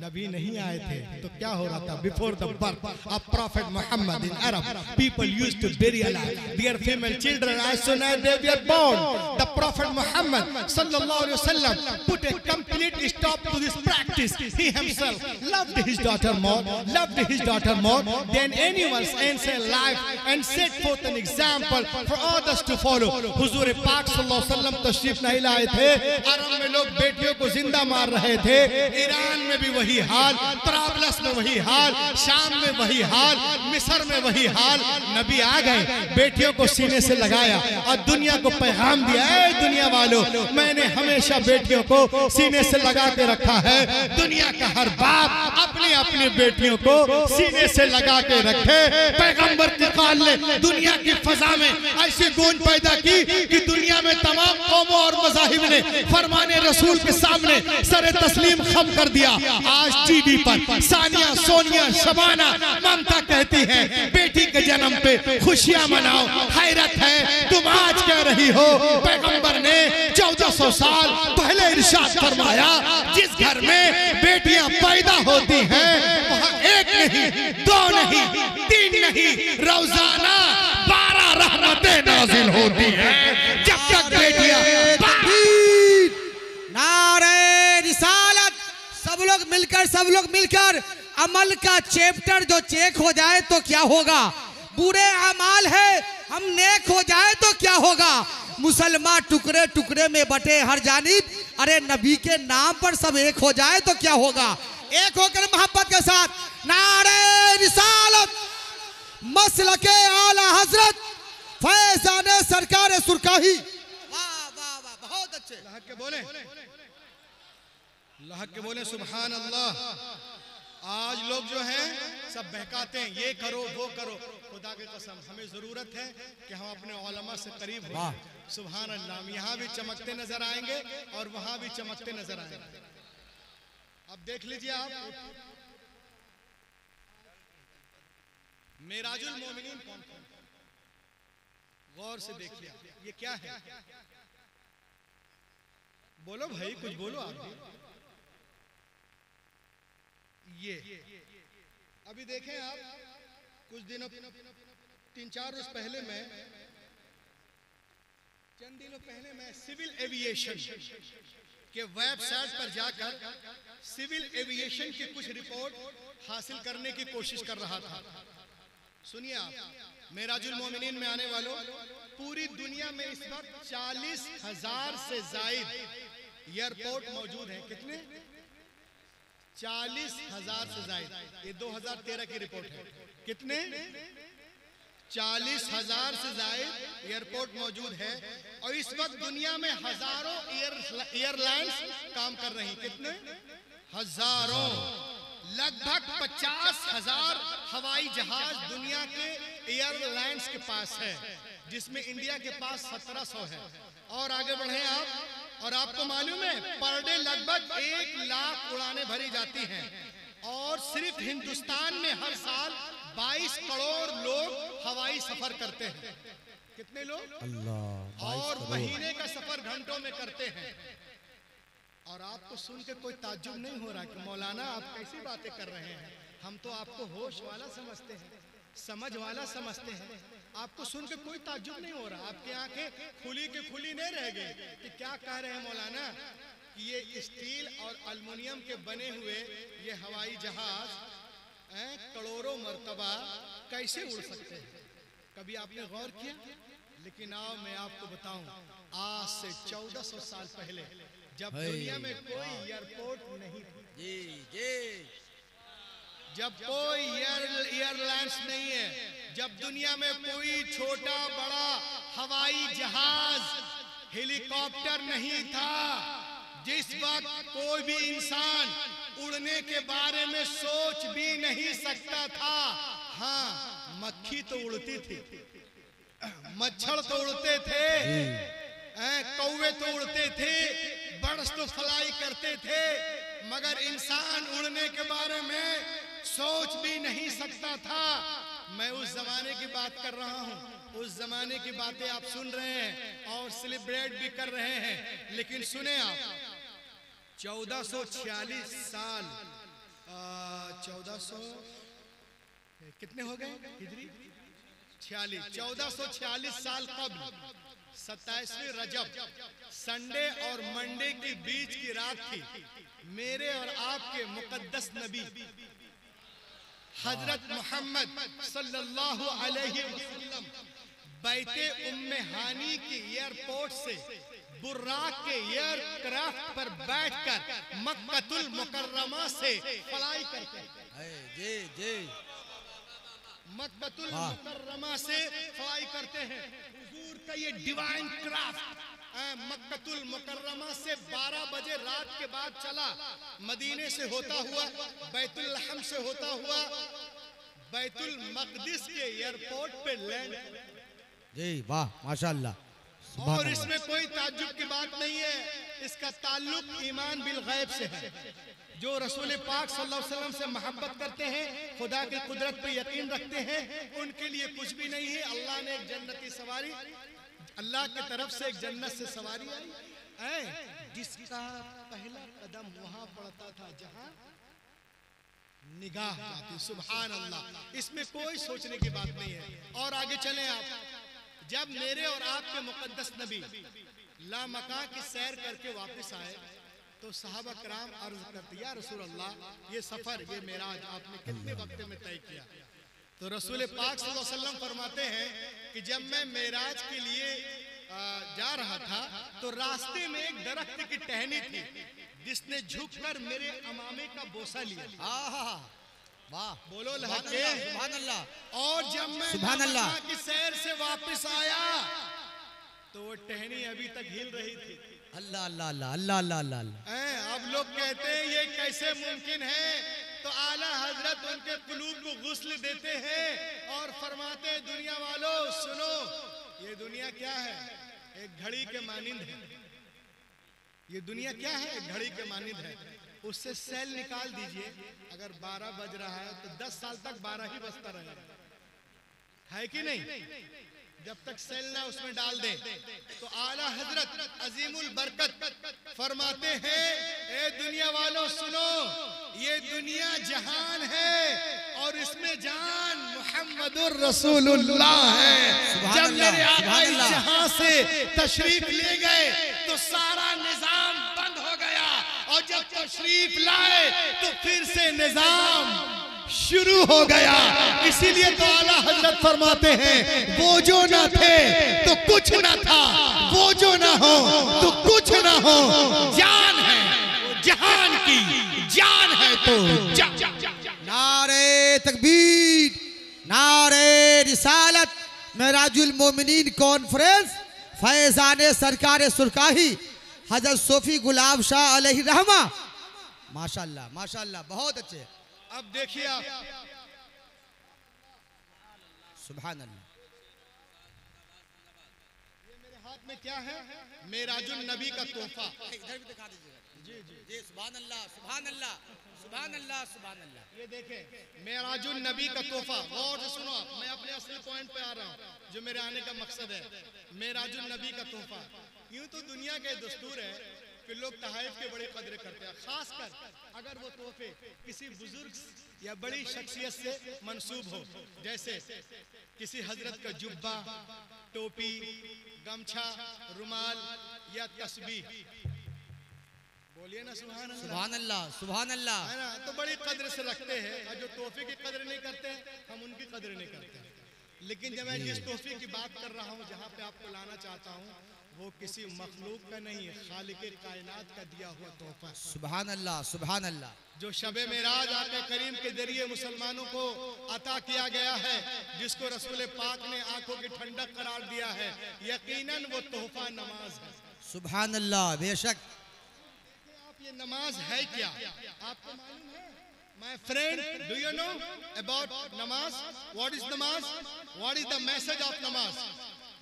Speaker 1: नबी नहीं आए थे तो क्या हो रहा था? Before the birth of prophet Muhammad in Arab people used to bury alive their female children as soon as they were born। The prophet Muhammad sallallahu alaihi wasallam put a complete stop to this practice। He himself loved his daughter more than anyone's ancient life and set forth an example for others to follow। हुजूर पाक सल्लल्लाहु अलैहि वसल्लम तशरीफ नहीं लाए थे, अरब में लोग बेटियों को जिंदा मार रहे थे, ईरान में भी वही हाल, तराबलस में वही हाल, शाम में वही हाल, मिस्र में वही हाल। नबी आ गए, बेटियों को सीने से लगाया और दुनिया को पैगाम दिया, ऐ दुनिया वालों, मैंने हमेशा बेटियों को सीने से लगा के रखा है। दुनिया का हर बाप अपनी अपनी बेटियों को सीने से लगा के रखे। पैगंबर की काल ने दुनिया की फजा में ऐसी गूंज पैदा की कि दुनिया में तमाम कौमों और मज़ाहिब ने फरमाने रसूल के सामने सरे तस्लीम खम कर दिया। आज टीवी पर सानिया, सोनिया, शबाना, ममता कहती हैं बेटी के जन्म पे खुशियां मनाओ। हैरत है तुम आज कह रही हो, पैगंबर ने 1400 साल पहले इरशाद फरमाया जिस घर में बेटियां पैदा होती हैं वहां एक नहीं, दो नहीं, तीन नहीं, रोजाना 12 रहमतें नाजिल होती हैं। जब तक बेटियां
Speaker 3: नारे रिसालत, सब लोग मिलकर अमल का चैप्टर जो चेक हो जाए तो क्या होगा? बुरे अमाल है, हम नेक हो जाए तो क्या होगा? मुसलमान टुकड़े टुकड़े में बटे हर जानिब, अरे नबी के नाम पर सब एक हो जाए तो क्या होगा? एक होकर मोहब्बत के साथ नारे रिसालत, मसलके आला हजरत फैजाने सरकार सुरकाही। वाह वाह वाह, बहुत अच्छे।
Speaker 1: लहक के बोले सुभान अल्लाह। आज लोग जो हैं सब बहकाते हैं, ये करो वो करो। खुदा की कसम हमें जरूरत है कि हम अपने उलमा से करीब हो। सुभान अल्लाह, हम यहाँ भी चमकते नजर आएंगे और वहां भी चमकते नजर आएंगे। अब देख लीजिए आप, मेराजुल मोमिनीन कौन कौन? गौर से देखिए, ये क्या है? बोलो भाई, कुछ बोलो आप। ये अभी देखें आप, कुछ दिनों 3-4 रोज पहले मैं चंद दिनों पहले मैं सिविल एविएशन के वेबसाइट पर जाकर सिविल एविएशन की कुछ रिपोर्ट हासिल करने की कोशिश कर रहा था। सुनिए आप, मेराजुल मोमिनीन में आने वालों, पूरी दुनिया में इस वक्त 40,000 से जायद एयरपोर्ट मौजूद हैं। कितने? 40,000 से जायद। ये 2013 की रिपोर्ट है। कितने? 40,000 से जायद एयरपोर्ट मौजूद है और इस वक्त दुनिया में हजारों एयरलाइंस काम कर रही। कितने? हजारों। लगभग 50,000 हवाई जहाज दुनिया के एयरलाइंस के पास है, जिसमें इंडिया के पास 1700 है। और आगे बढ़े आप, और आपको मालूम है पर डे लगभग 1 लाख उड़ानें भरी जाती हैं और सिर्फ हिंदुस्तान में हर साल 22 करोड़ लोग हवाई सफर करते हैं। कितने लोग? अल्लाह। और महीने का सफर घंटों में करते हैं। और आपको सुन के कोई ताज्जुब नहीं हो रहा कि मौलाना आप कैसी बातें कर रहे हैं? हम तो आपको होश वाला समझते हैं, समझ वाला समझते हैं। आपको सुन के कोई ताज्जुब नहीं हो रहा, आपकी आंखें खुली की खुली नहीं रह गई कि क्या कह रहे हैं मौलाना कि ये स्टील और एल्युमिनियम के बने हुए ये हवाई जहाज करोड़ों मर्तबा कैसे उड़ सकते हैं? कभी आपने गौर किया? लेकिन आओ मैं आपको बताऊं, आज से 1400 साल पहले जब दुनिया में कोई एयरपोर्ट नहीं था,
Speaker 3: जी जी,
Speaker 1: जब कोई एयरलाइंस नहीं है, जब दुनिया में कोई छोटा बड़ा हवाई जहाज हेलीकॉप्टर नहीं था, जिस वक्त कोई भी इंसान उड़ने के बारे में सोच भी नहीं सकता था। हाँ, मक्खी तो उड़ती थी, मच्छर तो उड़ते थे, कौवे तो उड़ते थे, बर्ड्स तो फ्लाई करते थे, मगर इंसान उड़ने के बारे में सोच भी नहीं सकता था। मैं उस जमाने की बात कर रहा हूँ, उस जमाने की बातें आप सुन रहे हैं और सेलिब्रेट भी कर रहे हैं। लेकिन सुने आप, 1446 साल 1400 कितने हो गए हिजरी? 46, 1446 साल कबल 27वीं रजब संडे और मंडे के बीच की रात थी। मेरे और आपके मुकद्दस नबी हजरत मोहम्मद सल्लल्लाहु अलैहि वसल्लम बैते उम्मे हानी के एयरपोर्ट से बुर्राक के एयरक्राफ्ट पर बैठकर मक्कतुल मुकर्रमा से फ्लाई करते हैं।
Speaker 3: जी जी,
Speaker 1: मक्कतुल मुकर्रमा से फ्लाई करते हैं। हुजूर का ये डिवाइन क्राफ्ट मक्कतुल मुकर्रमा से 12 बजे रात के बाद चला, मदीने से होता हुआ, बैतुल लहम से होता हुआ बैतुल मकदिस के एयरपोर्ट पे लैंड।
Speaker 3: जी वाह, माशाअल्लाह।
Speaker 1: और इसमें कोई ताज्जुब की बात नहीं है, इसका ताल्लुक ईमान बिल गैब से है। जो रसूल पाक सल्लल्लाहु अलैहि वसल्लम से मोहब्बत करते हैं, खुदा की कुदरत पे यकीन रखते हैं, उनके लिए कुछ भी नहीं है। अल्लाह ने एक जन्नती सवारी, अल्लाह की तरफ से एक जन्नत से सवारी आई, जिसका पहला कदम वहां पड़ता था जहां निगाह जाती। सुभान अल्लाह, इसमें कोई सोचने की बात नहीं है। और आगे चलें आप, जब मेरे और आपके मुकद्दस नबी लामका की सैर करके वापस आए तो सहाबा कराम अर्ज करते, या रसूल अल्लाह, ये सफर, ये मेराज आपने कितने वक्त में तय किया? तो रसूल पाक सल्लल्लाहु अलैहि वसल्लम फरमाते हैं कि जब मैं मेराज के लिए जा रहा था तो रास्ते में एक दरख्त की टहनी थी जिसने झुककर मेरे अमामे का बोसा लिया।
Speaker 3: वाह,
Speaker 1: बोलो लहके
Speaker 3: सुभान अल्लाह।
Speaker 1: और जब मैं
Speaker 3: सुभान अल्लाह
Speaker 1: की सैर से वापस आया तो वो टहनी अभी तक हिल रही थी।
Speaker 3: अल्लाह अल्लाह अल्लाह अल्लाह अल्लाह अल्लाह।
Speaker 1: अब लोग कहते हैं ये कैसे मुमकिन है, तो आला हजरत उनके कुलूब को गुस्ल देते हैं और फरमाते हैं, दुनिया वालों सुनो, ये दुनिया क्या है? एक घड़ी के मानिंद है। ये दुनिया क्या है? एक घड़ी के मानिंद है। उससे सेल निकाल दीजिए, अगर 12 बज रहा है तो 10 साल तक 12 ही बजता रहेगा, है कि नहीं? जब तक सेल ना उसमें डाल दे। तो आला हजरत अजीमुल बरकत फरमाते हैं, ए दुनिया वालों सुनो, ये दुनिया जहान है और इसमें जान मुहम्मदुर रसूलुल्लाह है। जब मेरे आका इस जहां से तशरीफ ले गए तो सारा निजाम बंद हो गया, और जब तशरीफ लाए तो फिर से निजाम शुरू हो गया। इसीलिए तो आला हजरत फरमाते हैं, वो जो ना थे तो कुछ ना था, वो जो ना हो तो कुछ ना हो, जान है जहान की, जान है तो
Speaker 3: नारे तकबीर, नारे रिसालत, मेराजुल मोमिनीन कॉन्फ्रेंस, फैजान सरकार सुरकाही हजरत सोफी गुलाब शाह अलैहि रहमा। माशाल्लाह माशाल्लाह, बहुत अच्छे।
Speaker 1: अब देखिए आप,
Speaker 3: सुभान अल्लाह।
Speaker 1: ये मेरे हाथ में क्या है? मेराजुल नबी का तोहफा।
Speaker 3: इधर भी दिखा दीजिएगा। जी जी जी, सुभान अल्लाह सुभान अल्लाह सुभान अल्लाह सुभान अल्लाह।
Speaker 1: ये देखें, मेराजुल नबी का तोहफा। गौर से सुनो, मैं अपने असली पॉइंट पे आ रहा हूँ जो मेरे आने का मकसद है। मेराजुल नबी का तोहफा। यूं तो दुनिया के दस्तूर है कि लोग तहाइफ के बड़े कदर करते हैं, खासकर अगर वो तोहफे किसी बुजुर्ग या बड़ी शख्सियत से मंसूब हो, जैसे किसी हजरत का जुब्बा, टोपी, गमछा, रुमाल या तस्बीह। बोलिए ना सुभान अल्लाह।
Speaker 3: सुभान अल्लाह सुभान अल्लाह,
Speaker 1: है ना? तो बड़ी कदर से रखते हैं, और जो तोहफे की कदर नहीं करते हैं हम उनकी कदर नहीं करते हैं। लेकिन जब मैं जिस तोहफे की बात कर रहा हूँ, जहाँ पे आपको लाना चाहता हूँ, वो किसी मखलूक का नहीं है, खालिक कायनात का दिया हुआ तोहफा।
Speaker 3: सुभान अल्लाह, सुभान अल्लाह।
Speaker 1: जो शबे मेराज आके करीम के जरिए मुसलमानों को अता किया गया है, जिसको रसूल पाक ने आंखों की ठंडक करार दिया है, यकीनन वो तोहफा नमाज है।
Speaker 3: सुभान अल्लाह, बेशक।
Speaker 1: आप ये नमाज है क्या, आपको मालूम है? My friend, do you know about namaz? What is namaz? What is the message of namaz?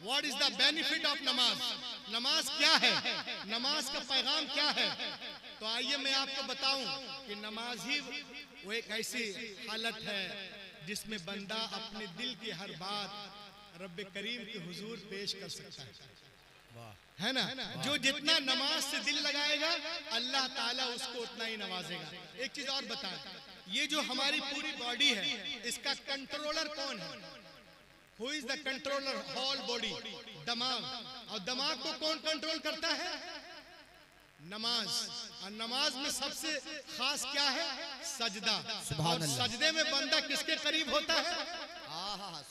Speaker 1: What is the benefit of namaz? नमाज क्या है, नमाज का पैगाम क्या है? तो आइए मैं आपको बताऊं कि नमाज ही वो एक ऐसी हालत है जिसमें बंदा अपने दिल की हर बात रब्बे करीम के हुजूर पेश कर सकता है ना? जो जितना नमाज से दिल लगाएगा अल्लाह ताला उसको उतना ही नवाजेगा। एक चीज और बताएं, ये जो हमारी पूरी बॉडी है, इसका कंट्रोलर कौन है? Who is the controller whole body? दिमाग। और दिमाग को कौन कंट्रोल करता है? नमाज। और नमाज में सबसे खास क्या है? सजदा। और सजदे में बंदा किसके करीब होता है?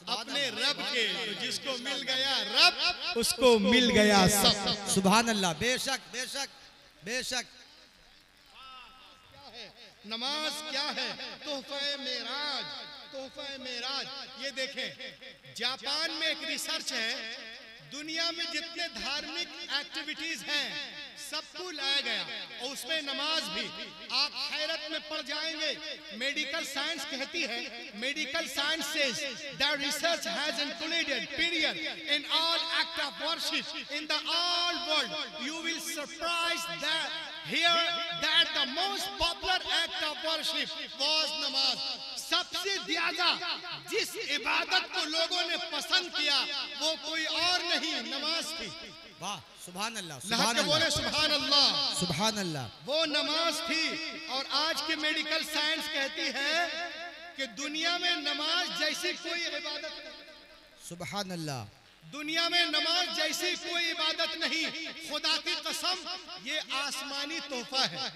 Speaker 1: अपने रब के। तो जिसको मिल गया रब, उसको मिल गया सब।
Speaker 3: सुभान अल्लाह, बेशक बेशक बेशक।
Speaker 1: नमाज क्या है? तोहफे मेराज, तोहफे मेराज। ये देखें, जापान में एक रिसर्च है, दुनिया में जितने धार्मिक एक्टिविटीज हैं सबको लाया गया और उसमें नमाज भी। आप हैरत में पड़ जाएंगे। मेडिकल साइंस कहती है, medical science says that research has included period in all act of worship in the all world. You will surprise that here that the most popular act of worship was namaz. सबसे ज्यादा जिस इबादत को लोगों ने पसंद किया वो कोई और नहीं, नमाज थी।
Speaker 3: वाह, सुभान अल्लाह,
Speaker 1: सुभान अल्लाह, बोले सुभान अल्लाह,
Speaker 3: सुभान अल्लाह।
Speaker 1: वो नमाज थी। और आज की मेडिकल साइंस कहती है कि दुनिया में नमाज जैसी कोई इबादत नहीं।
Speaker 3: सुभान अल्लाह।
Speaker 1: दुनिया में नमाज जैसी कोई इबादत नहीं। खुदा की कसम, ये आसमानी तोहफा है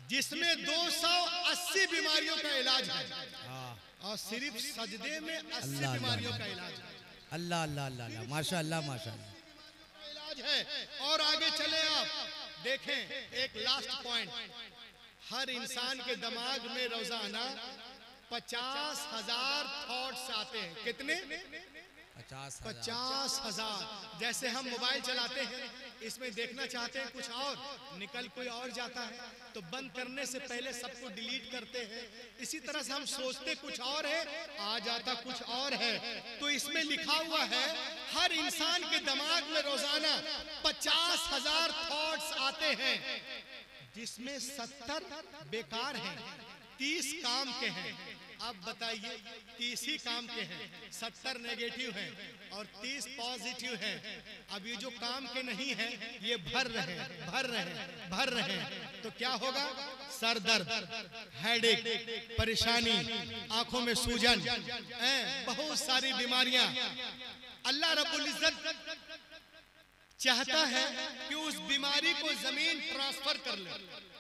Speaker 1: जिसमें 280 बीमारियों का इलाज है और सिर्फ सजदे में 80 बीमारियों का इलाज है।
Speaker 3: अल्लाह अल्लाह अल्लाह, माशा अल्लाह, माशा अल्लाह
Speaker 1: इलाज है। और आगे चले आप देखें, एक लास्ट पॉइंट, हर इंसान के दिमाग में रोजाना 50,000 थॉट्स आते हैं। कितने? 50,000। जैसे हम मोबाइल चलाते हैं, इसमें देखना चाहते हैं कुछ और, निकल कोई और जाता है, तो बंद करने से पहले सबको डिलीट करते हैं। इसी तरह से हम सोचते कुछ और है, आ जाता कुछ और है। तो इसमें लिखा हुआ है हर इंसान के दिमाग में रोजाना 50,000 थॉट्स आते हैं, जिसमें 70 बेकार हैं, 30 काम के हैं। अब बताइए, 30 ही काम के हैं, 70 नेगेटिव हैं और 30 पॉजिटिव हैं। अब ये जो काम के नहीं हैं ये भर रहे भर रहे भर रहे तो क्या होगा? सर दर्द, हेडेक, परेशानी, आंखों में सूजन, बहुत सारी बीमारियां। अल्लाह रब्बुल इज्जत चाहता है कि उस बीमारी को जमीन ट्रांसफर कर ले,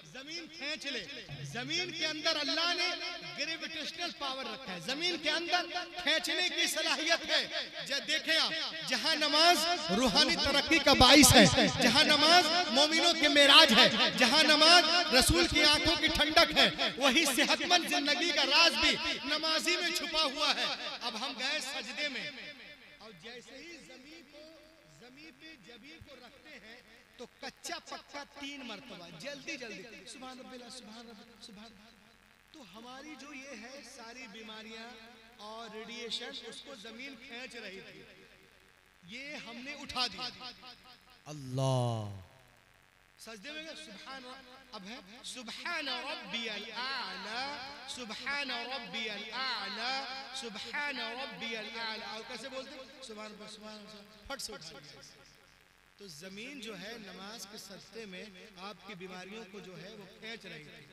Speaker 1: जमीन खींच ले। जमीन के अंदर अल्लाह ने ग्रेविटेशनल पावर रखा है, जमीन के अंदर खींचने की सलाहियत है। देखें आप, जहां नमाज रूहानी तरक्की का बाइस है, जहां नमाज मोमिनों के मेराज है, जहां नमाज रसूल की आंखों की ठंडक है, वही सेहतमंद जिंदगी का राज भी नमाजी में छुपा हुआ है। अब हम गए सजदे में और जैसे ही जमीन पे जबीन को रखते हैं तो कच्चा पक्का 3 मरतबा जल्दी जल्दी सुभान अल्लाह, सुभान अल्लाह, सुभान। तो हमारी जो ये है सारी बीमारियां और रेडिएशन, उसको जमीन खींच रही थी, ये हमने उठा दिया। अल्लाह सजदे में सुभान। अब है सुभान रब्बियल आला, सुभान रब्बियल आला, सुभान रब्बियल आला। और कैसे बोलते? सुभान सुभान फट से उठ। तो जमीन जो है नमाज के सजदे में आपकी बीमारियों को जो है वो खींच रही थी,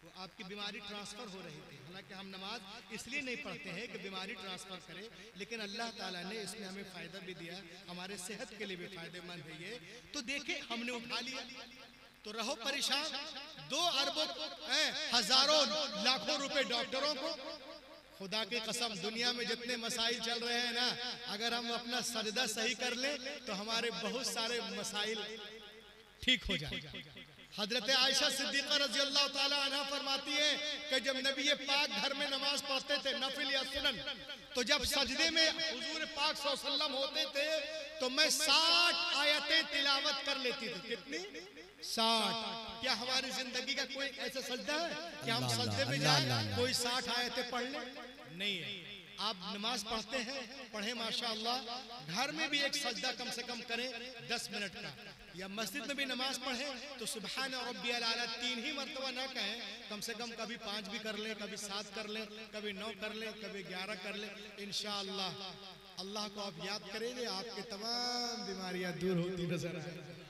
Speaker 1: वो आपकी बीमारी ट्रांसफर हो रही थी। हालांकि हम नमाज इसलिए नहीं पढ़ते हैं कि बीमारी ट्रांसफर करे, लेकिन अल्लाह ताला ने इसमें हमें फायदा भी दिया, हमारे सेहत के लिए भी फायदेमंद है ये। तो देखे हमने उठा लिया, तो रहो परेशान। 2 अरबों हजारों लाखों रुपए डॉक्टरों को खुदा की कसम दुनिया में जितने मसाइल चल रहे हैं ना, अगर हम अपना सजदा सही कर लें तो हमारे बहुत सारे मसाइल ठीक हो जाए। हजरत आयशा सिद्दीक़ा रज़ी अल्लाह ताला अन्हा फरमाती है कि जब नबी पाक घर में नमाज पढ़ते थे नफिल या सुनन, तो जब सजदे में हुजूर पाक सल्लल्लाहु अलैहि वसल्लम होते थे तो मैं 60 आयतें तिलावत कर लेती थी। कितनी? 60। क्या हमारी जिंदगी का कोई ऐसा सजदा है कि हम सजदे में जाए कोई 60 आयतें पढ़ ले? नहीं है। आप नमाज पढ़ते हैं, पढ़े माशाअल्लाह, घर में भी एक सजदा कम से कम करें 10 मिनट का, या मस्जिद में भी नमाज पढ़े तो सुबहान रब्बियल आला 3 ही मरतबा ना कहें, कम से कम कभी 5 भी कर लें, कभी 7 कर लें, कभी 9 कर लें, कभी 11 कर लें। इंशाअल्लाह अल्लाह को आप याद करेंगे, आपके तमाम बीमारियां दूर होती नजर आएंगी।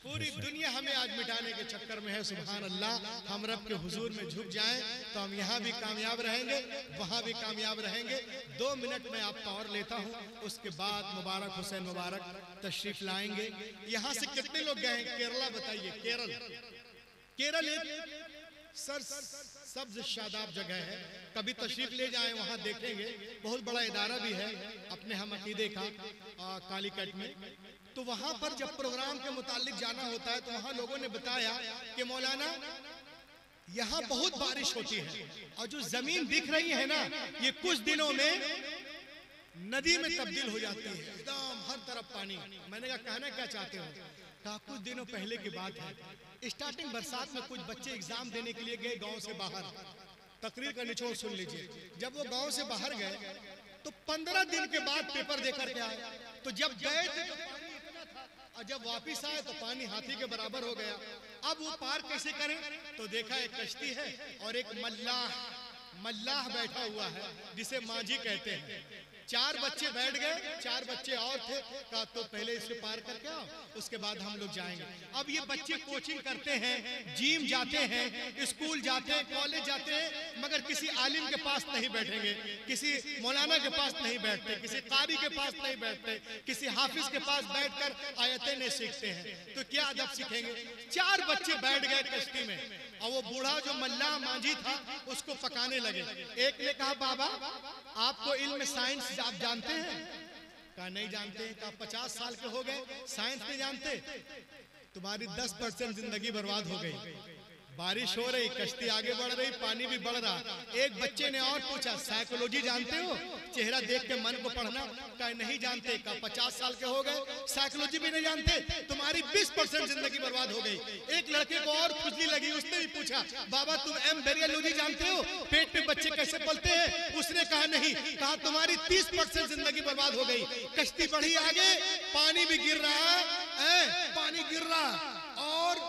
Speaker 1: पूरी दुनिया हमें आज मिटाने के चक्कर में है। सुभान अल्लाह, हम रब के हुजूर में झुक जाएं तो हम यहाँ भी कामयाब रहेंगे, वहाँ भी कामयाब रहेंगे। 2 मिनट में आपका और लेता हूँ, उसके बाद मुबारक हुसैन मुबारक तशरीफ लाएंगे। यहाँ से कितने लोग गए हैं केरला? बताइए। केरल एक सब्ज शादाब जगह है, कभी तशरीफ ले जाएं, वहाँ देखेंगे। बहुत बड़ा इदारा भी है अपने हम अकीदे का कालीकट में। तो वहां पर जब प्रोग्राम के मुतालिक जाना होता है तो वहां लोगों ने बताया कि मौलाना यहाँ बहुत बारिश होती है और जो जमीन दिख रही है ना, ये कुछ दिनों में नदी में तब्दील हो जाती है, एकदम हर तरफ पानी। मैंने कहा कहना क्या चाहते हो? कहा कुछ दिनों पहले की बात है, स्टार्टिंग बरसात में कुछ बच्चे एग्जाम देने के लिए गए गाँव से बाहर। तकरीर का निचोड़ सुन लीजिए। जब वो गाँव से बाहर गए तो 15 दिन के बाद पेपर देकर के आए। तो जब गए थे और जब वापिस आए तो पानी हाथी के बराबर हो गया। अब वो पार कैसे करें? तो देखा एक कश्ती है और एक मल्लाह बैठा हुआ है जिसे मांझी कहते हैं। 4 बच्चे बैठ गए, 4 बच्चे और थे। कहा तो पहले इसे पार करके आओ, उसके बाद हम लोग जाएंगे। अब ये बच्चे कोचिंग करते हैं, जिम जाते हैं, स्कूल जाते हैं, कॉलेज जाते हैं, मगर किसी आलिम के पास नहीं बैठेंगे, किसी मौलाना के पास नहीं बैठते, किसी कारी के पास नहीं बैठते, किसी हाफिज के पास बैठकर आयतें नहीं सीखते हैं। तो क्या अदब सीखेंगे? 4 बच्चे बैठ गए कश्ती में और वो बूढ़ा जो मल्लाह मांझी था उसको पकाने लगे। एक ने कहा बाबा आपको इल्म साइंस आप जानते हैं? कहा नहीं जानते। कहा 50 साल के हो गए साइंस नहीं जानते? तुम्हारी 10% जिंदगी बर्बाद हो गई। बारिश हो रही, कश्ती आगे बढ़ रही, पानी भी बढ़ रहा। एक बच्चे ने और पूछा साइकोलॉजी जानते हो? चेहरा देख के मन को पढ़ना? कहा नहीं जानते। कहा 50 साल के हो गए साइकोलॉजी भी नहीं जानते? तुम्हारी 20% जिंदगी बर्बाद हो गई। एक लड़के को और खुजली लगी, उसने भी पूछा बाबा तुम एम्ब्रियोलॉजी जानते हो? पेट में बच्चे कैसे पलते हैं? उसने कहा नहीं। कहा तुम्हारी 30% जिंदगी बर्बाद हो गई। कश्ती बढ़ी आगे, पानी भी गिर रहा है, पानी गिर रहा और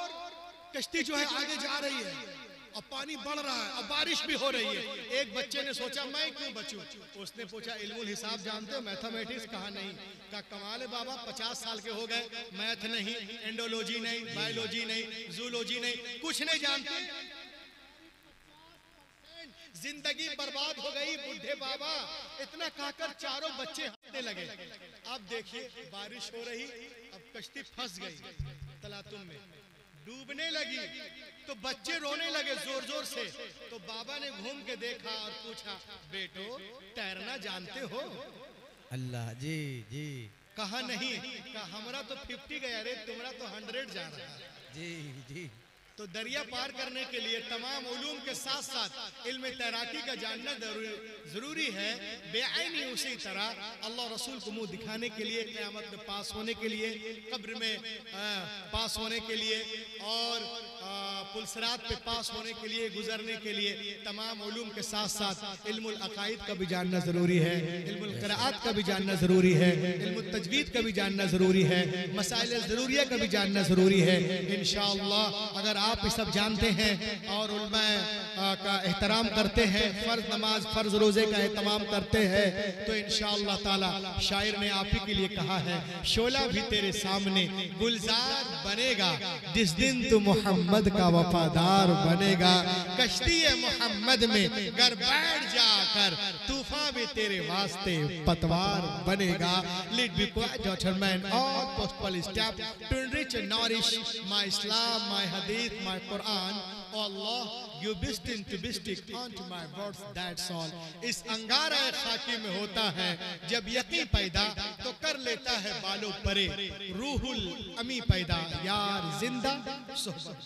Speaker 1: कश्ती जो है आगे जा रही है और पानी बढ़ रहा है और बारिश भी हो रही है। एक बच्चे ने सोचा मैं क्यों बचूं? उसने पूछा इल्मुल हिसाब जानते हो, मैथमेटिक्स? कहा नहीं। कहा कमाल है बाबा 50 साल के हो गए, मैथ नहीं, एंडोलॉजी नहीं, बायोलॉजी नहीं, जूलॉजी नहीं, कुछ नहीं जानते। जिंदगी बर्बाद हो गई बुढ़े बाबा। इतना कहकर चारों बच्चे हंसने लगे। अब देखिए बारिश हो रही, अब कश्ती फंस गई तलातुम में, डूबने लगी तो बच्चे रोने लगे जोर जोर से। तो बाबा ने घूम के देखा और पूछा बेटो तैरना जानते हो?
Speaker 3: अल्लाह जी जी।
Speaker 1: कहा नहीं। कहा हमारा तो 50 गया रे, तुम्हारा तो 100 जा रहा है।
Speaker 3: जी जी।
Speaker 1: तो दरिया पार करने के लिए तमाम उलूम के साथ साथ इल्म तैराकी का जानना जरूरी है। बेआईनी उसी तरह अल्लाह रसूल को मुंह दिखाने के लिए, क़यामत में पास होने के लिए, कब्र में पास होने के लिए और पुलसरात पे पास होने के लिए, गुजरने के लिए तमाम उलूम के साथ साथ इल्मुल अकाइद का भी जानना जरूरी है, इल्मुल क़राअत का भी जानना जरूरी है, इल्मुल तजवीद का भी जानना जरूरी है, मसाइल ज़रूरिया का भी जानना जरूरी है। इंशाअल्लाह अगर आप ये सब जानते हैं और उलमा का एहतराम करते हैं, फर्ज नमाज फर्ज रोजे का एहतमाम करते हैं, तो इंशाअल्लाह ताला शायर ने आप ही के लिए कहा है शोला भी तेरे सामने गुलजार बनेगा जिस दिन तू मोहम्मद का वफादार बनेगा। कश्ती मोहम्मद में घर बैठ जाकर तूफान भी तेरे वास्ते पतवार बनेगा। Lead be quiet, gentlemen, all possible steps to enrich and nourish my Islam, my Hadith, my Quran. oh Allah, you destined to bestow onto my words, that's all. इस अंगारा खाकी में होता है जब यकीन पैदा तो कर लेता है बालों परे, रूहुल अमी पैदा यार जिंदा सोहबत।